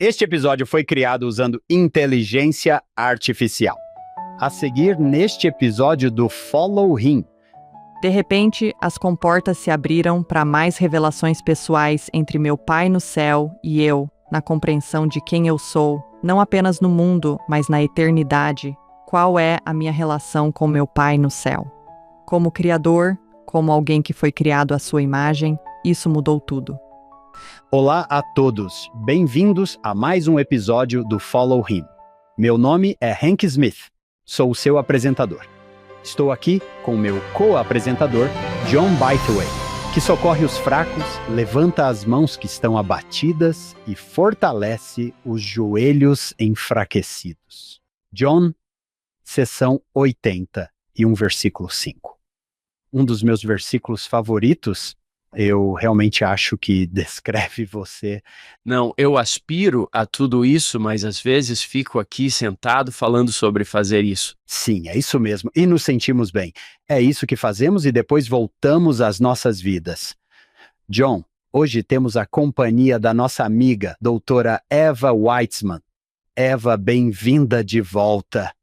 Este episódio foi criado usando inteligência artificial. A seguir, neste episódio do Follow Him. De repente, as comportas se abriram para mais revelações pessoais entre meu Pai no céu e eu, na compreensão de quem eu sou, não apenas no mundo, mas na eternidade. Qual é a minha relação com meu Pai no céu? Como criador, como alguém que foi criado à sua imagem, isso mudou tudo. Olá a todos, bem-vindos a mais um episódio do Follow Him. Meu nome é Hank Smith, sou o seu apresentador. Estou aqui com meu co-apresentador, John Bytheway, que socorre os fracos, levanta as mãos que estão abatidas e fortalece os joelhos enfraquecidos. John, sessão 80 e versículo 5. Um dos meus versículos favoritos. Eu realmente acho que descreve você. Não, eu aspiro a tudo isso, mas às vezes fico aqui sentado falando sobre fazer isso. Sim, é isso mesmo. E nos sentimos bem. É isso que fazemos e depois voltamos às nossas vidas. John, hoje temos a companhia da nossa amiga, doutora Eva Weitzman. Eva, bem-vinda de volta.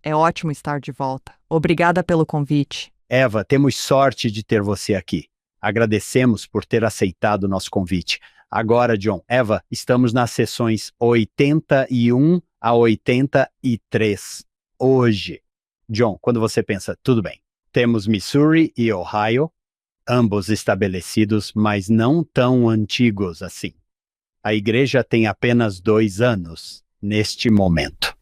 É ótimo estar de volta. Obrigada pelo convite. Eva, temos sorte de ter você aqui. Agradecemos por ter aceitado o nosso convite. Agora, John, Eva, estamos nas sessões 81 a 83. Hoje. John, quando você pensa, tudo bem, temos Missouri e Ohio, ambos estabelecidos, mas não tão antigos assim. A igreja tem apenas 2 anos neste momento.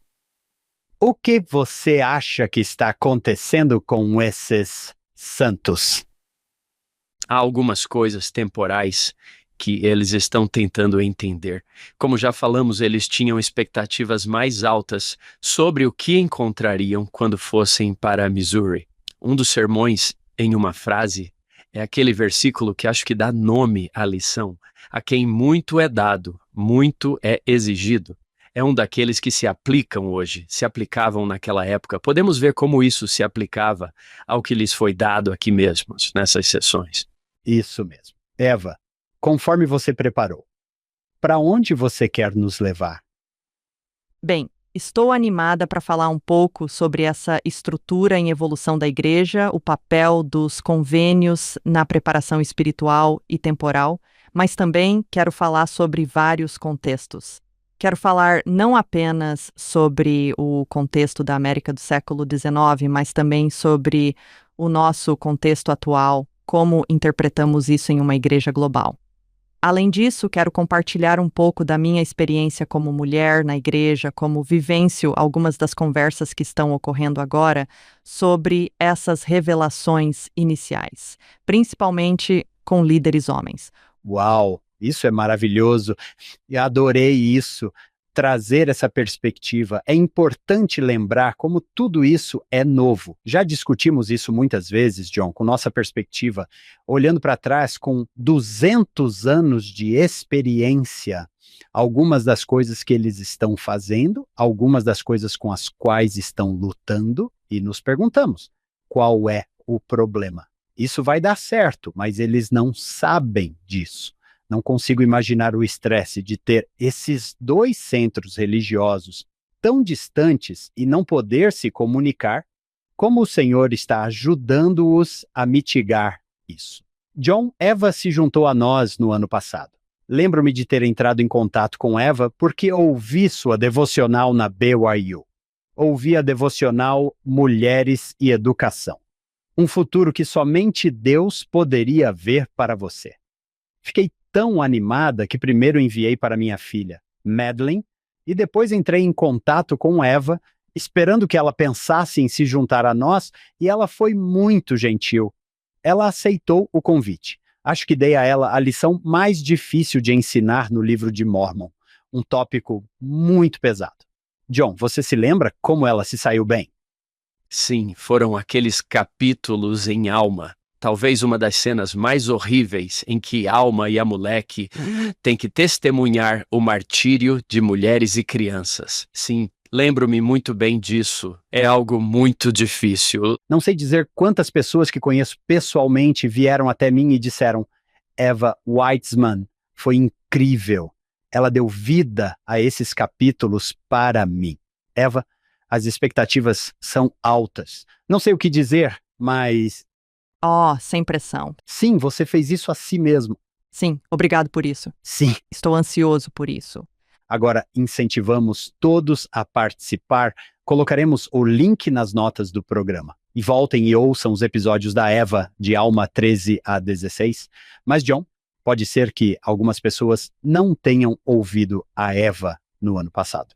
O que você acha que está acontecendo com esses santos? Há algumas coisas temporais que eles estão tentando entender. Como já falamos, eles tinham expectativas mais altas sobre o que encontrariam quando fossem para Missouri. Um dos sermões, em uma frase, é aquele versículo que acho que dá nome à lição. A quem muito é dado, muito é exigido. É um daqueles que se aplicam hoje, se aplicavam naquela época. Podemos ver como isso se aplicava ao que lhes foi dado aqui mesmo, nessas sessões. Isso mesmo. Eva, conforme você preparou, para onde você quer nos levar? Bem, estou animada para falar um pouco sobre essa estrutura em evolução da igreja, o papel dos convênios na preparação espiritual e temporal, mas também quero falar sobre vários contextos. Quero falar não apenas sobre o contexto da América do século XIX, mas também sobre o nosso contexto atual, como interpretamos isso em uma igreja global. Além disso, quero compartilhar um pouco da minha experiência como mulher na igreja, como vivencio algumas das conversas que estão ocorrendo agora sobre essas revelações iniciais, principalmente com líderes homens. Uau, isso é maravilhoso e adorei isso. Trazer essa perspectiva. É importante lembrar como tudo isso é novo. Já discutimos isso muitas vezes, John, com nossa perspectiva, olhando para trás com 200 anos de experiência. Algumas das coisas que eles estão fazendo, algumas das coisas com as quais estão lutando, e nos perguntamos, qual é o problema? Isso vai dar certo, mas eles não sabem disso. Não consigo imaginar o estresse de ter esses 2 centros religiosos tão distantes e não poder se comunicar, como o Senhor está ajudando-os a mitigar isso. John, Eva se juntou a nós no ano passado. Lembro-me de ter entrado em contato com Eva porque ouvi sua devocional na BYU. Ouvi a devocional Mulheres e Educação. Um futuro que somente Deus poderia ver para você. Fiquei tão animada que primeiro enviei para minha filha, Madeline, e depois entrei em contato com Eva, esperando que ela pensasse em se juntar a nós, e ela foi muito gentil. Ela aceitou o convite. Acho que dei a ela a lição mais difícil de ensinar no livro de Mórmon, um tópico muito pesado. John, você se lembra como ela se saiu bem? Sim, foram aqueles capítulos em Alma. Talvez uma das cenas mais horríveis em que Alma e a moleque têm que testemunhar o martírio de mulheres e crianças. Sim, lembro-me muito bem disso. É algo muito difícil. Não sei dizer quantas pessoas que conheço pessoalmente vieram até mim e disseram: Eva Weitzman foi incrível. ela deu vida a esses capítulos para mim. Eva, as expectativas são altas. Não sei o que dizer, mas Oh, sem pressão. sim, você fez isso a si mesmo. Sim, obrigado por isso. Sim. Estou ansioso por isso. Agora, incentivamos todos a participar. Colocaremos o link nas notas do programa. E voltem e ouçam os episódios da Eva, de Alma 13 a 16. Mas, John, pode ser que algumas pessoas não tenham ouvido a Eva no ano passado.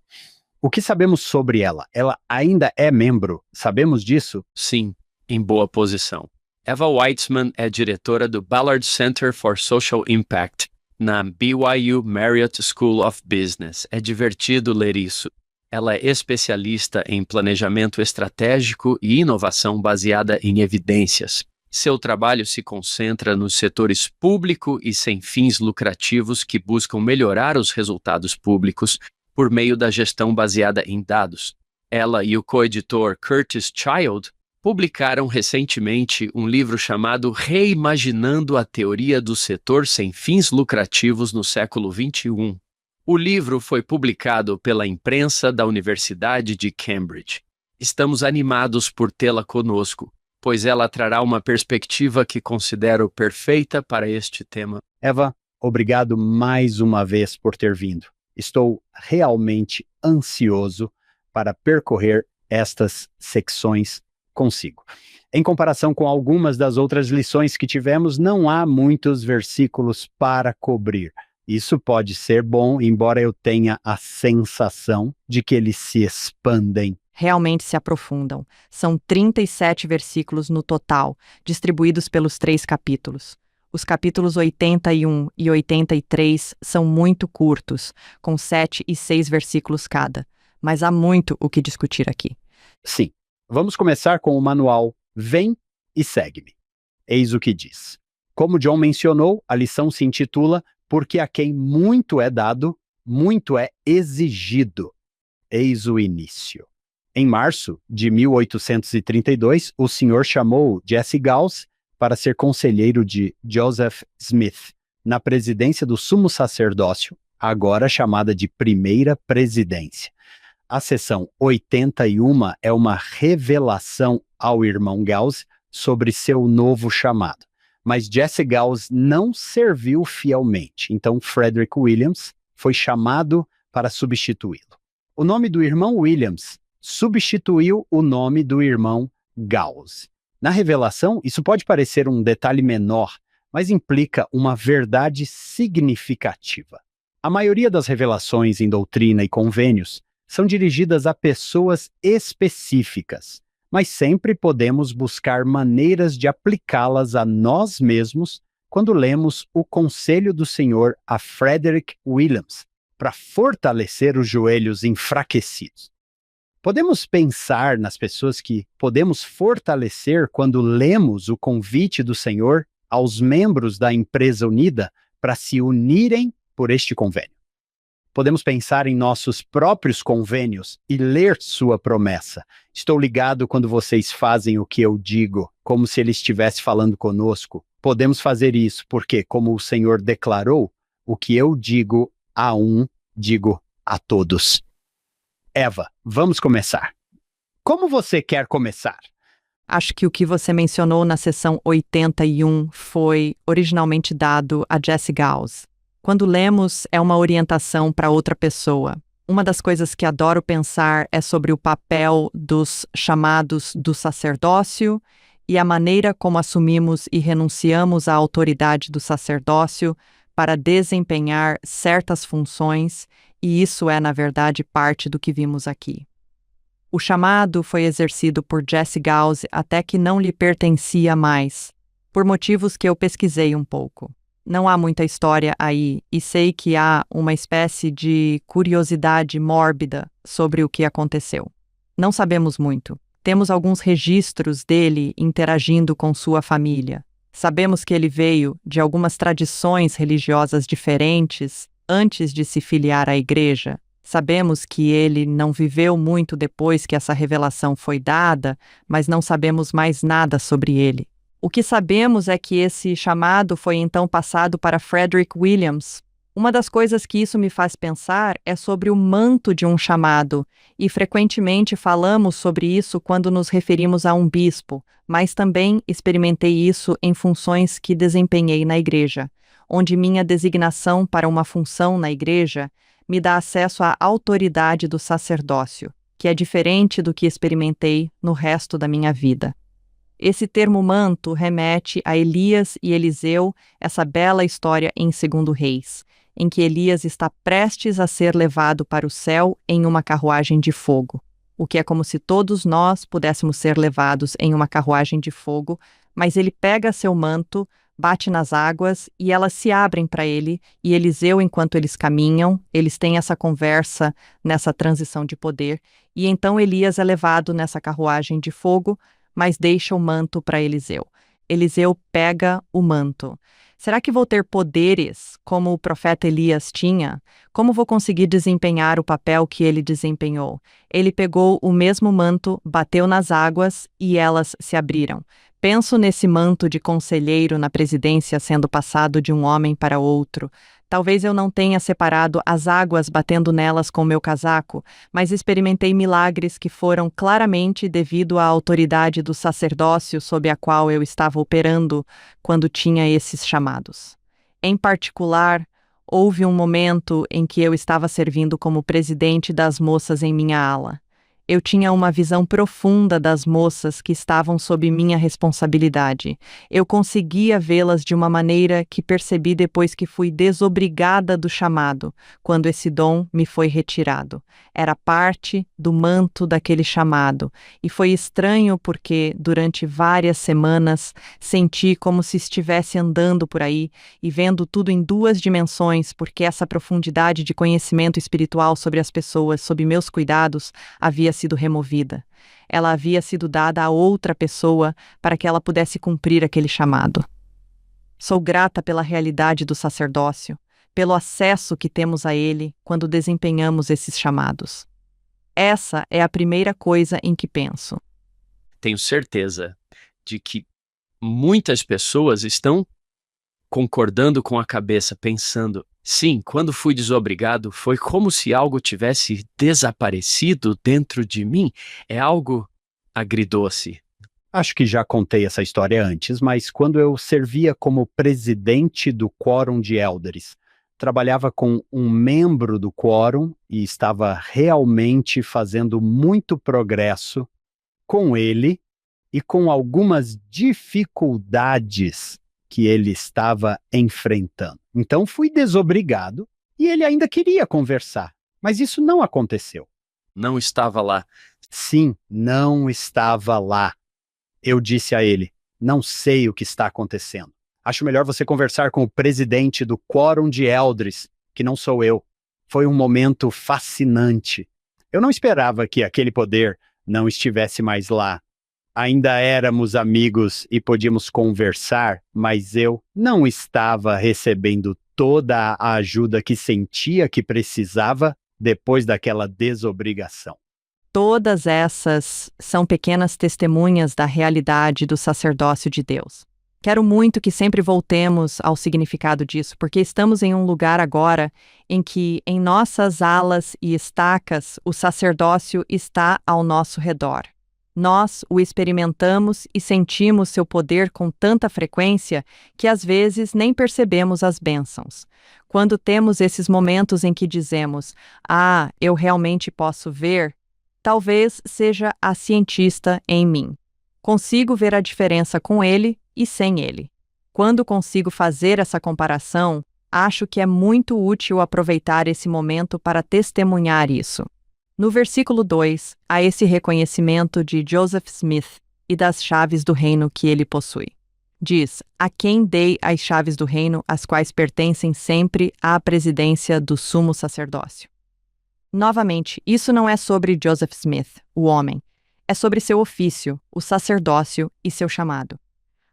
O que sabemos sobre ela? Ela ainda é membro, sabemos disso? Sim, em boa posição. Eva Weitzman é diretora do Ballard Center for Social Impact, na BYU Marriott School of Business. É divertido ler isso. Ela é especialista em planejamento estratégico e inovação baseada em evidências. Seu trabalho se concentra nos setores público e sem fins lucrativos que buscam melhorar os resultados públicos por meio da gestão baseada em dados. Ela e o coeditor Curtis Child publicaram recentemente um livro chamado Reimaginando a Teoria do Setor Sem Fins Lucrativos no Século XXI. O livro foi publicado pela imprensa da Universidade de Cambridge. Estamos animados por tê-la conosco, pois ela trará uma perspectiva que considero perfeita para este tema. Eva, obrigado mais uma vez por ter vindo. Estou realmente ansioso para percorrer estas secções consigo. Em comparação com algumas das outras lições que tivemos, não há muitos versículos para cobrir. Isso pode ser bom, embora eu tenha a sensação de que eles se expandem. Realmente se aprofundam. São 37 versículos no total, distribuídos pelos 3 capítulos. Os capítulos 81 e 83 são muito curtos, com 7 e 6 versículos cada. Mas há muito o que discutir aqui. Sim. Vamos começar com o manual Vem e Segue-me. Eis o que diz. Como John mencionou, a lição se intitula Porque a quem muito é dado, muito é exigido. Eis o início. Em março de 1832, o senhor chamou Jesse Gause para ser conselheiro de Joseph Smith, na presidência do Sumo Sacerdócio, agora chamada de Primeira Presidência. A seção 81 é uma revelação ao irmão Gause sobre seu novo chamado. Mas Jesse Gause não serviu fielmente, então Frederick Williams foi chamado para substituí-lo. O nome do irmão Williams substituiu o nome do irmão Gause. Na revelação, isso pode parecer um detalhe menor, mas implica uma verdade significativa. A maioria das revelações em doutrina e convênios são dirigidas a pessoas específicas, mas sempre podemos buscar maneiras de aplicá-las a nós mesmos quando lemos o conselho do Senhor a Frederick Williams, para fortalecer os joelhos enfraquecidos. Podemos pensar nas pessoas que podemos fortalecer quando lemos o convite do Senhor aos membros da empresa unida para se unirem por este convênio. Podemos pensar em nossos próprios convênios e ler sua promessa. Estou ligado quando vocês fazem o que eu digo, como se ele estivesse falando conosco. Podemos fazer isso porque, como o Senhor declarou, o que eu digo a um, digo a todos. Eva, vamos começar. Como você quer começar? Acho que o que você mencionou na seção 81 foi originalmente dado a Jesse Gause. Quando lemos, é uma orientação para outra pessoa. Uma das coisas que adoro pensar é sobre o papel dos chamados do sacerdócio e a maneira como assumimos e renunciamos à autoridade do sacerdócio para desempenhar certas funções, e isso é, na verdade, parte do que vimos aqui. O chamado foi exercido por Jesse Gause até que não lhe pertencia mais, por motivos que eu pesquisei um pouco. Não há muita história aí, e sei que há uma espécie de curiosidade mórbida sobre o que aconteceu. Não sabemos muito. Temos alguns registros dele interagindo com sua família. Sabemos que ele veio de algumas tradições religiosas diferentes antes de se filiar à igreja. Sabemos que ele não viveu muito depois que essa revelação foi dada, mas não sabemos mais nada sobre ele. O que sabemos é que esse chamado foi então passado para Frederick Williams, Uma das coisas que isso me faz pensar é sobre o manto de um chamado, e frequentemente falamos sobre isso quando nos referimos a um bispo, mas também experimentei isso em funções que desempenhei na igreja, onde minha designação para uma função na igreja me dá acesso à autoridade do sacerdócio, que é diferente do que experimentei no resto da minha vida. Esse termo manto remete a Elias e Eliseu, essa bela história em 2 Reis, em que Elias está prestes a ser levado para o céu em uma carruagem de fogo, o que é como se todos nós pudéssemos ser levados em uma carruagem de fogo, mas ele pega seu manto, bate nas águas e elas se abrem para ele, e Eliseu, enquanto eles caminham, eles têm essa conversa nessa transição de poder, e então Elias é levado nessa carruagem de fogo, mas deixa o manto para Eliseu. Eliseu pega o manto. Será que vou ter poderes como o profeta Elias tinha? Como vou conseguir desempenhar o papel que ele desempenhou? Ele pegou o mesmo manto, bateu nas águas e elas se abriram. Penso nesse manto de conselheiro na presidência sendo passado de um homem para outro. Talvez eu não tenha separado as águas batendo nelas com meu casaco, mas experimentei milagres que foram claramente devido à autoridade do sacerdócio sob a qual eu estava operando quando tinha esses chamados. Em particular, houve um momento em que eu estava servindo como presidente das moças em minha ala. Eu tinha uma visão profunda das moças que estavam sob minha responsabilidade. Eu conseguia vê-las de uma maneira que percebi depois que fui desobrigada do chamado, quando esse dom me foi retirado. Era parte do manto daquele chamado, e foi estranho porque, durante várias semanas, senti como se estivesse andando por aí e vendo tudo em 2 dimensões, porque essa profundidade de conhecimento espiritual sobre as pessoas sob meus cuidados havia sido removida. Ela havia sido dada a outra pessoa para que ela pudesse cumprir aquele chamado. Sou grata pela realidade do sacerdócio, pelo acesso que temos a ele quando desempenhamos esses chamados. Essa é a primeira coisa em que penso. Tenho certeza de que muitas pessoas estão concordando com a cabeça, pensando: sim, quando fui desobrigado, foi como se algo tivesse desaparecido dentro de mim. É algo agridoce. Acho que já contei essa história antes, mas quando eu servia como presidente do Quórum de Elders, trabalhava com um membro do Quórum e estava realmente fazendo muito progresso com ele e com algumas dificuldades que ele estava enfrentando. Então fui desobrigado e ele ainda queria conversar, mas isso não aconteceu. Não estava lá. Sim, não estava lá. Eu disse a ele: não sei o que está acontecendo. Acho melhor você conversar com o presidente do Quórum de Elders, que não sou eu. Foi um momento fascinante. Eu não esperava que aquele poder não estivesse mais lá. Ainda éramos amigos e podíamos conversar, mas eu não estava recebendo toda a ajuda que sentia que precisava depois daquela desobrigação. Todas essas são pequenas testemunhas da realidade do sacerdócio de Deus. Quero muito que sempre voltemos ao significado disso, porque estamos em um lugar agora em que, em nossas alas e estacas, o sacerdócio está ao nosso redor. Nós o experimentamos e sentimos seu poder com tanta frequência que às vezes nem percebemos as bênçãos. Quando temos esses momentos em que dizemos: "Ah, eu realmente posso ver", talvez seja a cientista em mim. Consigo ver a diferença com ele e sem ele. Quando consigo fazer essa comparação, acho que é muito útil aproveitar esse momento para testemunhar isso. No versículo 2, há esse reconhecimento de Joseph Smith e das chaves do reino que ele possui. Diz: "A quem dei as chaves do reino, as quais pertencem sempre à presidência do sumo sacerdócio." Novamente, isso não é sobre Joseph Smith, o homem. É sobre seu ofício, o sacerdócio e seu chamado.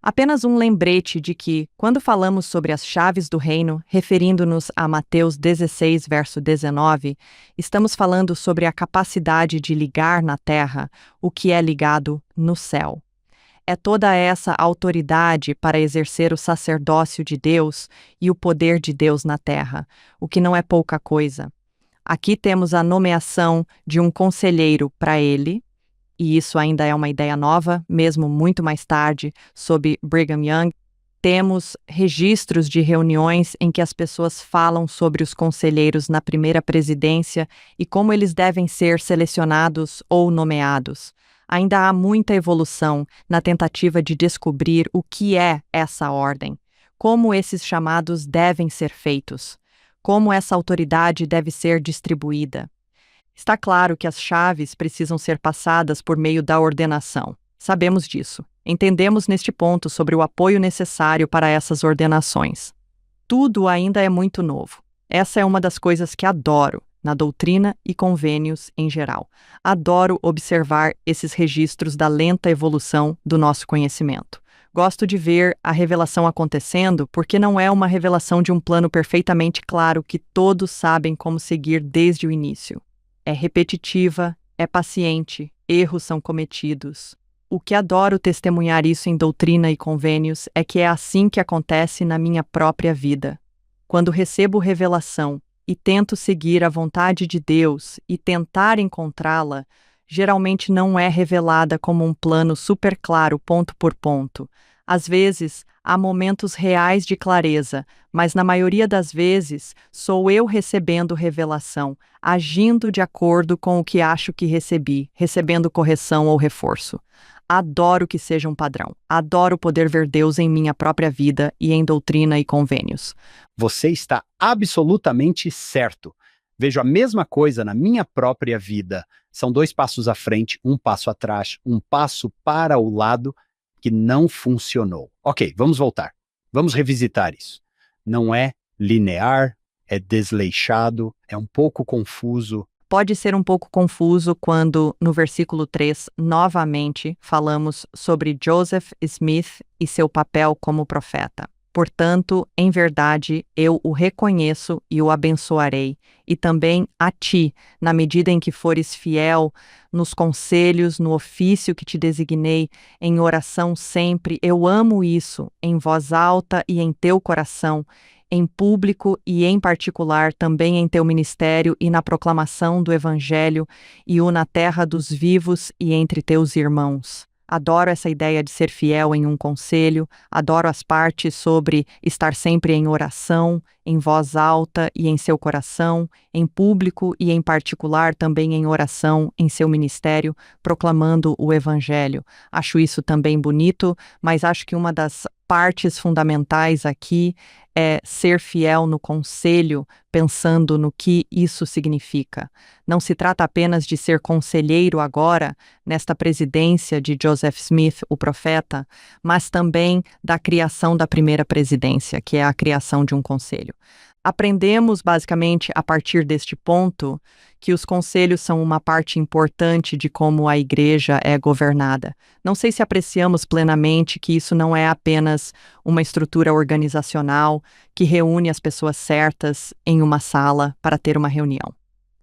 Apenas um lembrete de que, quando falamos sobre as chaves do reino, referindo-nos a Mateus 16, verso 19, estamos falando sobre a capacidade de ligar na terra o que é ligado no céu. é toda essa autoridade para exercer o sacerdócio de Deus e o poder de Deus na terra, o que não é pouca coisa. Aqui temos a nomeação de um conselheiro para ele, e isso ainda é uma ideia nova, mesmo muito mais tarde, sob Brigham Young. Temos registros de reuniões em que as pessoas falam sobre os conselheiros na primeira presidência e como eles devem ser selecionados ou nomeados. Ainda há muita evolução na tentativa de descobrir o que é essa ordem, como esses chamados devem ser feitos, como essa autoridade deve ser distribuída. Está claro que as chaves precisam ser passadas por meio da ordenação. Sabemos disso. Entendemos neste ponto sobre o apoio necessário para essas ordenações. Tudo ainda é muito novo. Essa é uma das coisas que adoro na doutrina e convênios em geral. Adoro observar esses registros da lenta evolução do nosso conhecimento. Gosto de ver a revelação acontecendo porque não é uma revelação de um plano perfeitamente claro que todos sabem como seguir desde o início. É repetitiva, é paciente, erros são cometidos. O que adoro testemunhar isso em doutrina e convênios é que é assim que acontece na minha própria vida. Quando recebo revelação e tento seguir a vontade de Deus e tentar encontrá-la, geralmente não é revelada como um plano super claro, ponto por ponto. Às vezes, há momentos reais de clareza, mas na maioria das vezes, sou eu recebendo revelação, agindo de acordo com o que acho que recebi, recebendo correção ou reforço. Adoro que seja um padrão. Adoro poder ver Deus em minha própria vida e em doutrina e convênios. Você está absolutamente certo. Vejo a mesma coisa na minha própria vida. São 2 passos à frente, 1 passo atrás, 1 passo para o lado que não funcionou. Ok, vamos voltar. Vamos revisitar isso. Não é linear, é desleixado, é um pouco confuso. Pode ser um pouco confuso quando, no versículo 3, novamente falamos sobre Joseph Smith e seu papel como profeta. Portanto, em verdade, eu o reconheço e o abençoarei, e também a ti, na medida em que fores fiel nos conselhos, no ofício que te designei, em oração sempre. Eu amo isso, em voz alta e em teu coração, em público e em particular também em teu ministério e na proclamação do Evangelho e o na terra dos vivos e entre teus irmãos. Adoro essa ideia de ser fiel em um conselho, adoro as partes sobre estar sempre em oração, em voz alta e em seu coração, em público e em particular também em oração, em seu ministério, proclamando o Evangelho. Acho isso também bonito, mas acho que uma das partes fundamentais aqui é ser fiel no conselho, pensando no que isso significa. Não se trata apenas de ser conselheiro agora, nesta presidência de Joseph Smith, o profeta, mas também da criação da primeira presidência, que é a criação de um conselho. Aprendemos, basicamente, a partir deste ponto, que os conselhos são uma parte importante de como a igreja é governada. Não sei se apreciamos plenamente que isso não é apenas uma estrutura organizacional que reúne as pessoas certas em uma sala para ter uma reunião.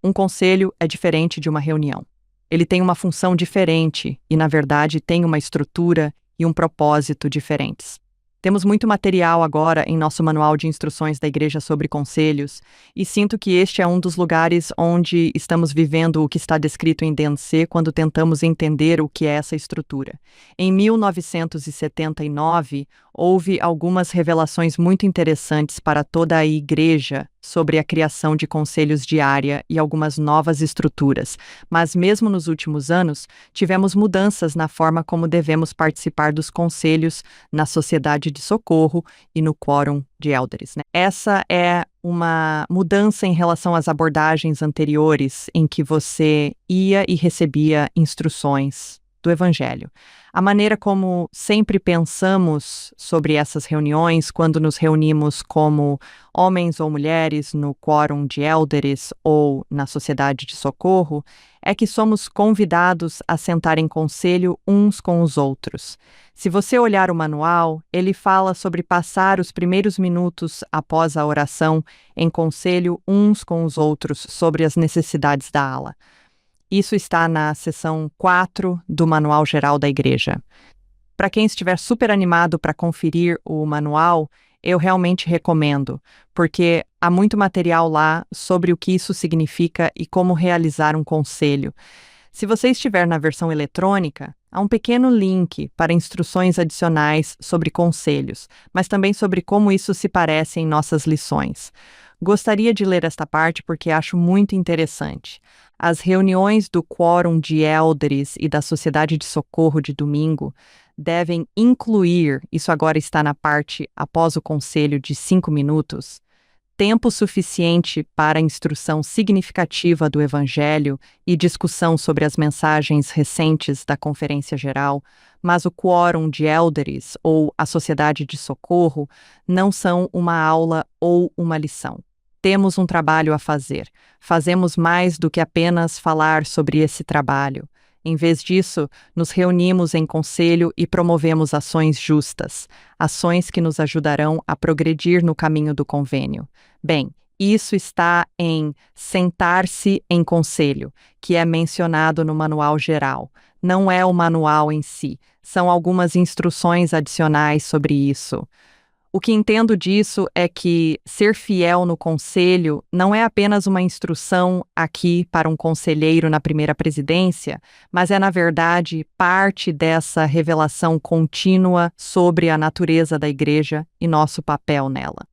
Um conselho é diferente de uma reunião. Ele tem uma função diferente e, na verdade, tem uma estrutura e um propósito diferentes. Temos muito material agora em nosso manual de instruções da igreja sobre conselhos, e sinto que este é um dos lugares onde estamos vivendo o que está descrito em D&C quando tentamos entender o que é essa estrutura. Em 1979, houve algumas revelações muito interessantes para toda a igreja sobre a criação de conselhos de área e algumas novas estruturas, mas mesmo nos últimos anos, tivemos mudanças na forma como devemos participar dos conselhos na sociedade de socorro e no quórum de elders. Essa é uma mudança em relação às abordagens anteriores em que você ia e recebia instruções do Evangelho. A maneira como sempre pensamos sobre essas reuniões, quando nos reunimos como homens ou mulheres no quórum de elders ou na sociedade de socorro, é que somos convidados a sentar em conselho uns com os outros. Se você olhar o manual, ele fala sobre passar os primeiros minutos após a oração em conselho uns com os outros sobre as necessidades da ala. Isso está na seção 4 do Manual Geral da Igreja. Para quem estiver super animado para conferir o manual, eu realmente recomendo, porque há muito material lá sobre o que isso significa e como realizar um conselho. Se você estiver na versão eletrônica, há um pequeno link para instruções adicionais sobre conselhos, mas também sobre como isso se parece em nossas lições. Gostaria de ler esta parte porque acho muito interessante. As reuniões do Quórum de Elders e da Sociedade de Socorro de domingo devem incluir, isso agora está na parte após o conselho de 5 minutos, tempo suficiente para instrução significativa do Evangelho e discussão sobre as mensagens recentes da Conferência Geral, mas o Quórum de Elders ou a Sociedade de Socorro não são uma aula ou uma lição. Temos um trabalho a fazer. Fazemos mais do que apenas falar sobre esse trabalho. Em vez disso, nos reunimos em conselho e promovemos ações justas, ações que nos ajudarão a progredir no caminho do convênio. Bem, isso está em sentar-se em conselho, que é mencionado no manual geral. Não é o manual em si, são algumas instruções adicionais sobre isso. O que entendo disso é que ser fiel no conselho não é apenas uma instrução aqui para um conselheiro na primeira presidência, mas é, na verdade, parte dessa revelação contínua sobre a natureza da igreja e nosso papel nela.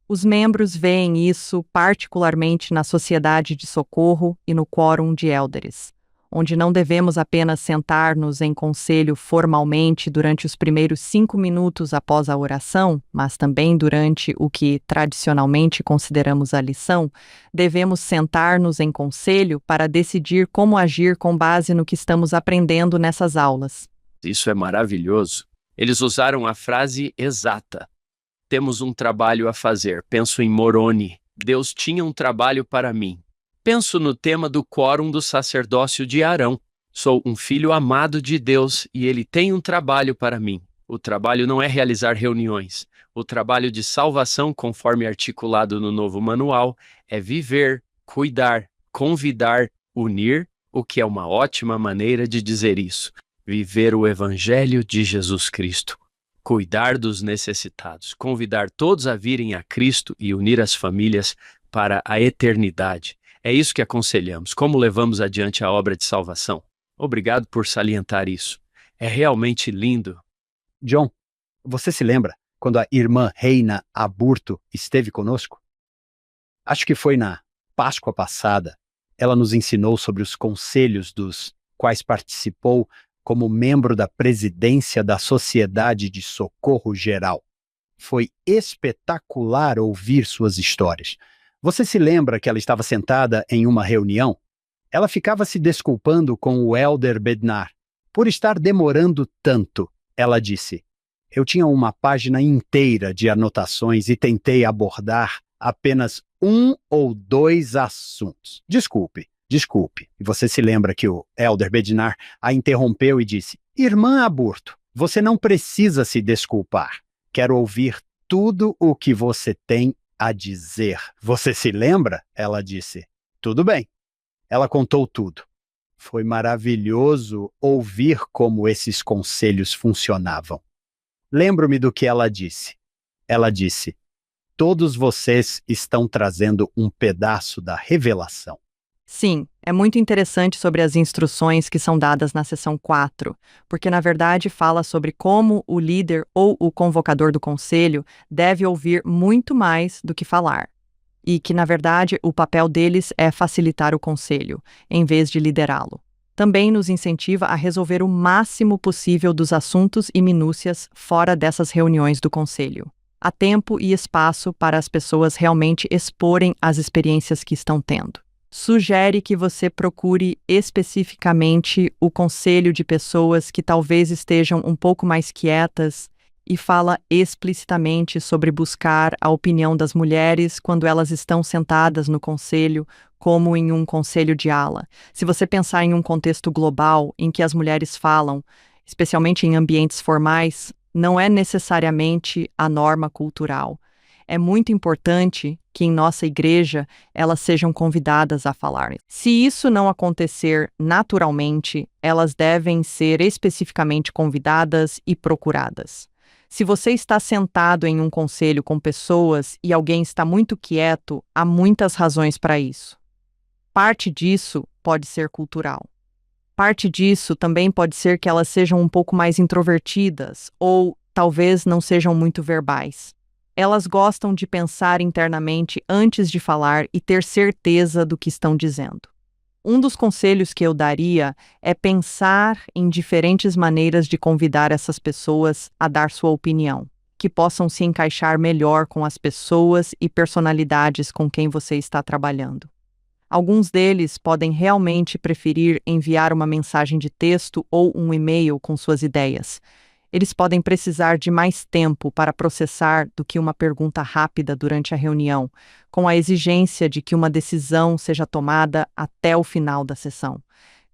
Os membros veem isso particularmente na Sociedade de Socorro e no Quórum de Elders, onde não devemos apenas sentar-nos em conselho formalmente durante os primeiros 5 minutos após a oração, mas também durante o que tradicionalmente consideramos a lição, devemos sentar-nos em conselho para decidir como agir com base no que estamos aprendendo nessas aulas. Isso é maravilhoso. Eles usaram a frase exata. Temos um trabalho a fazer. Penso em Moroni. Deus tinha um trabalho para mim. Penso no tema do quórum do sacerdócio de Arão. Sou um filho amado de Deus e ele tem um trabalho para mim. O trabalho não é realizar reuniões. O trabalho de salvação, conforme articulado no novo manual, é viver, cuidar, convidar, unir, o que é uma ótima maneira de dizer isso. Viver o Evangelho de Jesus Cristo. Cuidar dos necessitados, convidar todos a virem a Cristo e unir as famílias para a eternidade. É isso que aconselhamos. Como levamos adiante a obra de salvação? Obrigado por salientar isso. É realmente lindo. John, você se lembra quando a irmã Reina Aburto esteve conosco? Acho que foi na Páscoa passada. Ela nos ensinou sobre os conselhos dos quais participou como membro da presidência da Sociedade de Socorro Geral. Foi espetacular ouvir suas histórias. Você se lembra que ela estava sentada em uma reunião? Ela ficava se desculpando com o Elder Bednar por estar demorando tanto. Ela disse: "Eu tinha uma página inteira de anotações e tentei abordar apenas 1 ou 2 assuntos. Desculpe. E você se lembra que o Elder Bednar a interrompeu e disse: "Irmã Aburto, você não precisa se desculpar. Quero ouvir tudo o que você tem a dizer." Você se lembra? Ela disse. Tudo bem. Ela contou tudo. Foi maravilhoso ouvir como esses conselhos funcionavam. Lembro-me do que ela disse. Ela disse: "Todos vocês estão trazendo um pedaço da revelação." Sim, é muito interessante sobre as instruções que são dadas na seção 4, porque na verdade fala sobre como o líder ou o convocador do conselho deve ouvir muito mais do que falar, e que na verdade o papel deles é facilitar o conselho, em vez de liderá-lo. Também nos incentiva a resolver o máximo possível dos assuntos e minúcias fora dessas reuniões do conselho. Há tempo e espaço para as pessoas realmente exporem as experiências que estão tendo. Sugere que você procure especificamente o conselho de pessoas que talvez estejam um pouco mais quietas e fala explicitamente sobre buscar a opinião das mulheres quando elas estão sentadas no conselho, como em um conselho de ala. Se você pensar em um contexto global em que as mulheres falam, especialmente em ambientes formais, não é necessariamente a norma cultural. É muito importante que em nossa igreja elas sejam convidadas a falar. Se isso não acontecer naturalmente, elas devem ser especificamente convidadas e procuradas. Se você está sentado em um conselho com pessoas e alguém está muito quieto, há muitas razões para isso. Parte disso pode ser cultural. Parte disso também pode ser que elas sejam um pouco mais introvertidas ou talvez não sejam muito verbais. Elas gostam de pensar internamente antes de falar e ter certeza do que estão dizendo. Um dos conselhos que eu daria é pensar em diferentes maneiras de convidar essas pessoas a dar sua opinião, que possam se encaixar melhor com as pessoas e personalidades com quem você está trabalhando. Alguns deles podem realmente preferir enviar uma mensagem de texto ou um e-mail com suas ideias. Eles podem precisar de mais tempo para processar do que uma pergunta rápida durante a reunião, com a exigência de que uma decisão seja tomada até o final da sessão.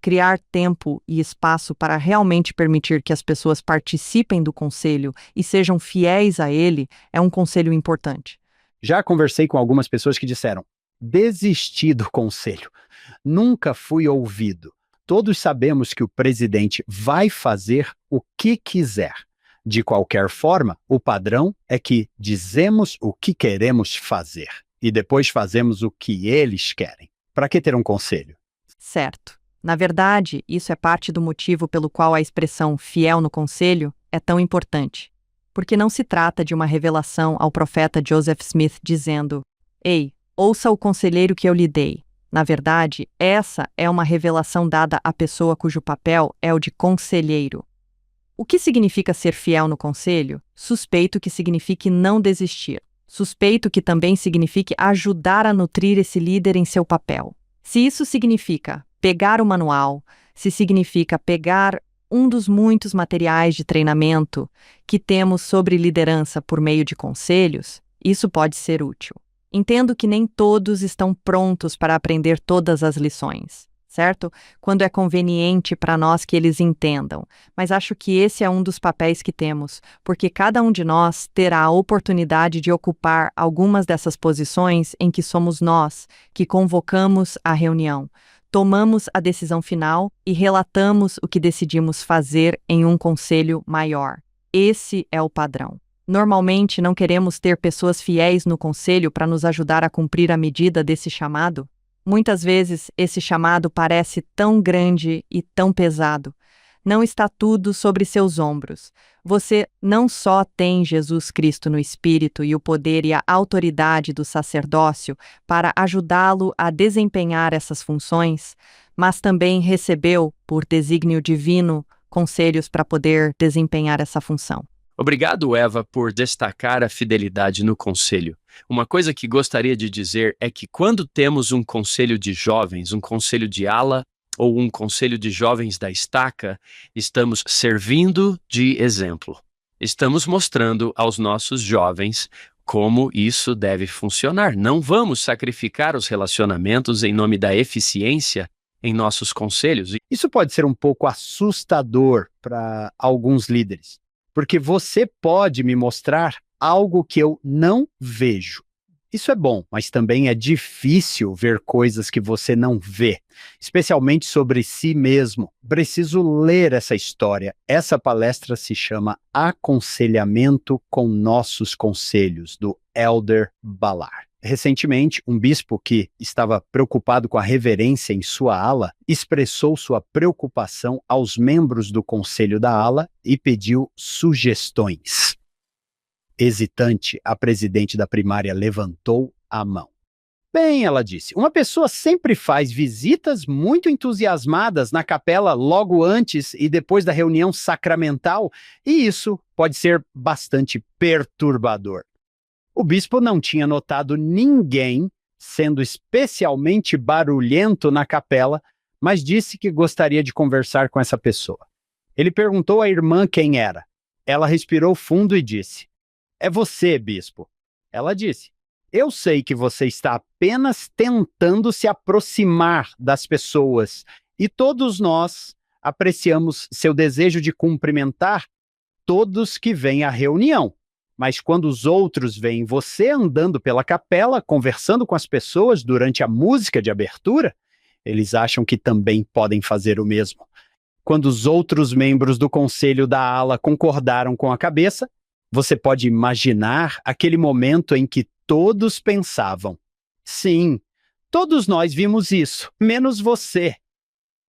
Criar tempo e espaço para realmente permitir que as pessoas participem do conselho e sejam fiéis a ele é um conselho importante. Já conversei com algumas pessoas que disseram: desisti do conselho. Nunca fui ouvido. Todos sabemos que o presidente vai fazer o que quiser. De qualquer forma, o padrão é que dizemos o que queremos fazer e depois fazemos o que eles querem. Para que ter um conselho? Certo. Na verdade, isso é parte do motivo pelo qual a expressão fiel no conselho é tão importante. Porque não se trata de uma revelação ao profeta Joseph Smith dizendo: "Ei, ouça o conselheiro que eu lhe dei." Na verdade, essa é uma revelação dada à pessoa cujo papel é o de conselheiro. O que significa ser fiel no conselho? Suspeito que signifique não desistir. Suspeito que também signifique ajudar a nutrir esse líder em seu papel. Se isso significa pegar o manual, se significa pegar um dos muitos materiais de treinamento que temos sobre liderança por meio de conselhos, isso pode ser útil. Entendo que nem todos estão prontos para aprender todas as lições, certo? Quando é conveniente para nós que eles entendam, mas acho que esse é um dos papéis que temos, porque cada um de nós terá a oportunidade de ocupar algumas dessas posições em que somos nós que convocamos a reunião, tomamos a decisão final e relatamos o que decidimos fazer em um conselho maior. Esse é o padrão. Normalmente não queremos ter pessoas fiéis no conselho para nos ajudar a cumprir a medida desse chamado. Muitas vezes esse chamado parece tão grande e tão pesado. Não está tudo sobre seus ombros. Você não só tem Jesus Cristo no Espírito e o poder e a autoridade do sacerdócio para ajudá-lo a desempenhar essas funções, mas também recebeu, por desígnio divino, conselhos para poder desempenhar essa função. Obrigado, Eva, por destacar a fidelidade no conselho. Uma coisa que gostaria de dizer é que quando temos um conselho de jovens, um conselho de ala ou um conselho de jovens da estaca, estamos servindo de exemplo. Estamos mostrando aos nossos jovens como isso deve funcionar. Não vamos sacrificar os relacionamentos em nome da eficiência em nossos conselhos. Isso pode ser um pouco assustador para alguns líderes, porque você pode me mostrar algo que eu não vejo. Isso é bom, mas também é difícil ver coisas que você não vê, especialmente sobre si mesmo. Preciso ler essa história. Essa palestra se chama Aconselhamento com Nossos Conselhos, do Elder Ballard. Recentemente, um bispo que estava preocupado com a reverência em sua ala expressou sua preocupação aos membros do conselho da ala e pediu sugestões. Hesitante, a presidente da primária levantou a mão. Bem, ela disse, uma pessoa sempre faz visitas muito entusiasmadas na capela logo antes e depois da reunião sacramental, e isso pode ser bastante perturbador. O bispo não tinha notado ninguém sendo especialmente barulhento na capela, mas disse que gostaria de conversar com essa pessoa. Ele perguntou à irmã quem era. Ela respirou fundo e disse, é você, bispo. Ela disse, eu sei que você está apenas tentando se aproximar das pessoas e todos nós apreciamos seu desejo de cumprimentar todos que vêm à reunião. Mas quando os outros veem você andando pela capela, conversando com as pessoas durante a música de abertura, eles acham que também podem fazer o mesmo. Quando os outros membros do conselho da ala concordaram com a cabeça, você pode imaginar aquele momento em que todos pensavam: sim, todos nós vimos isso, menos você.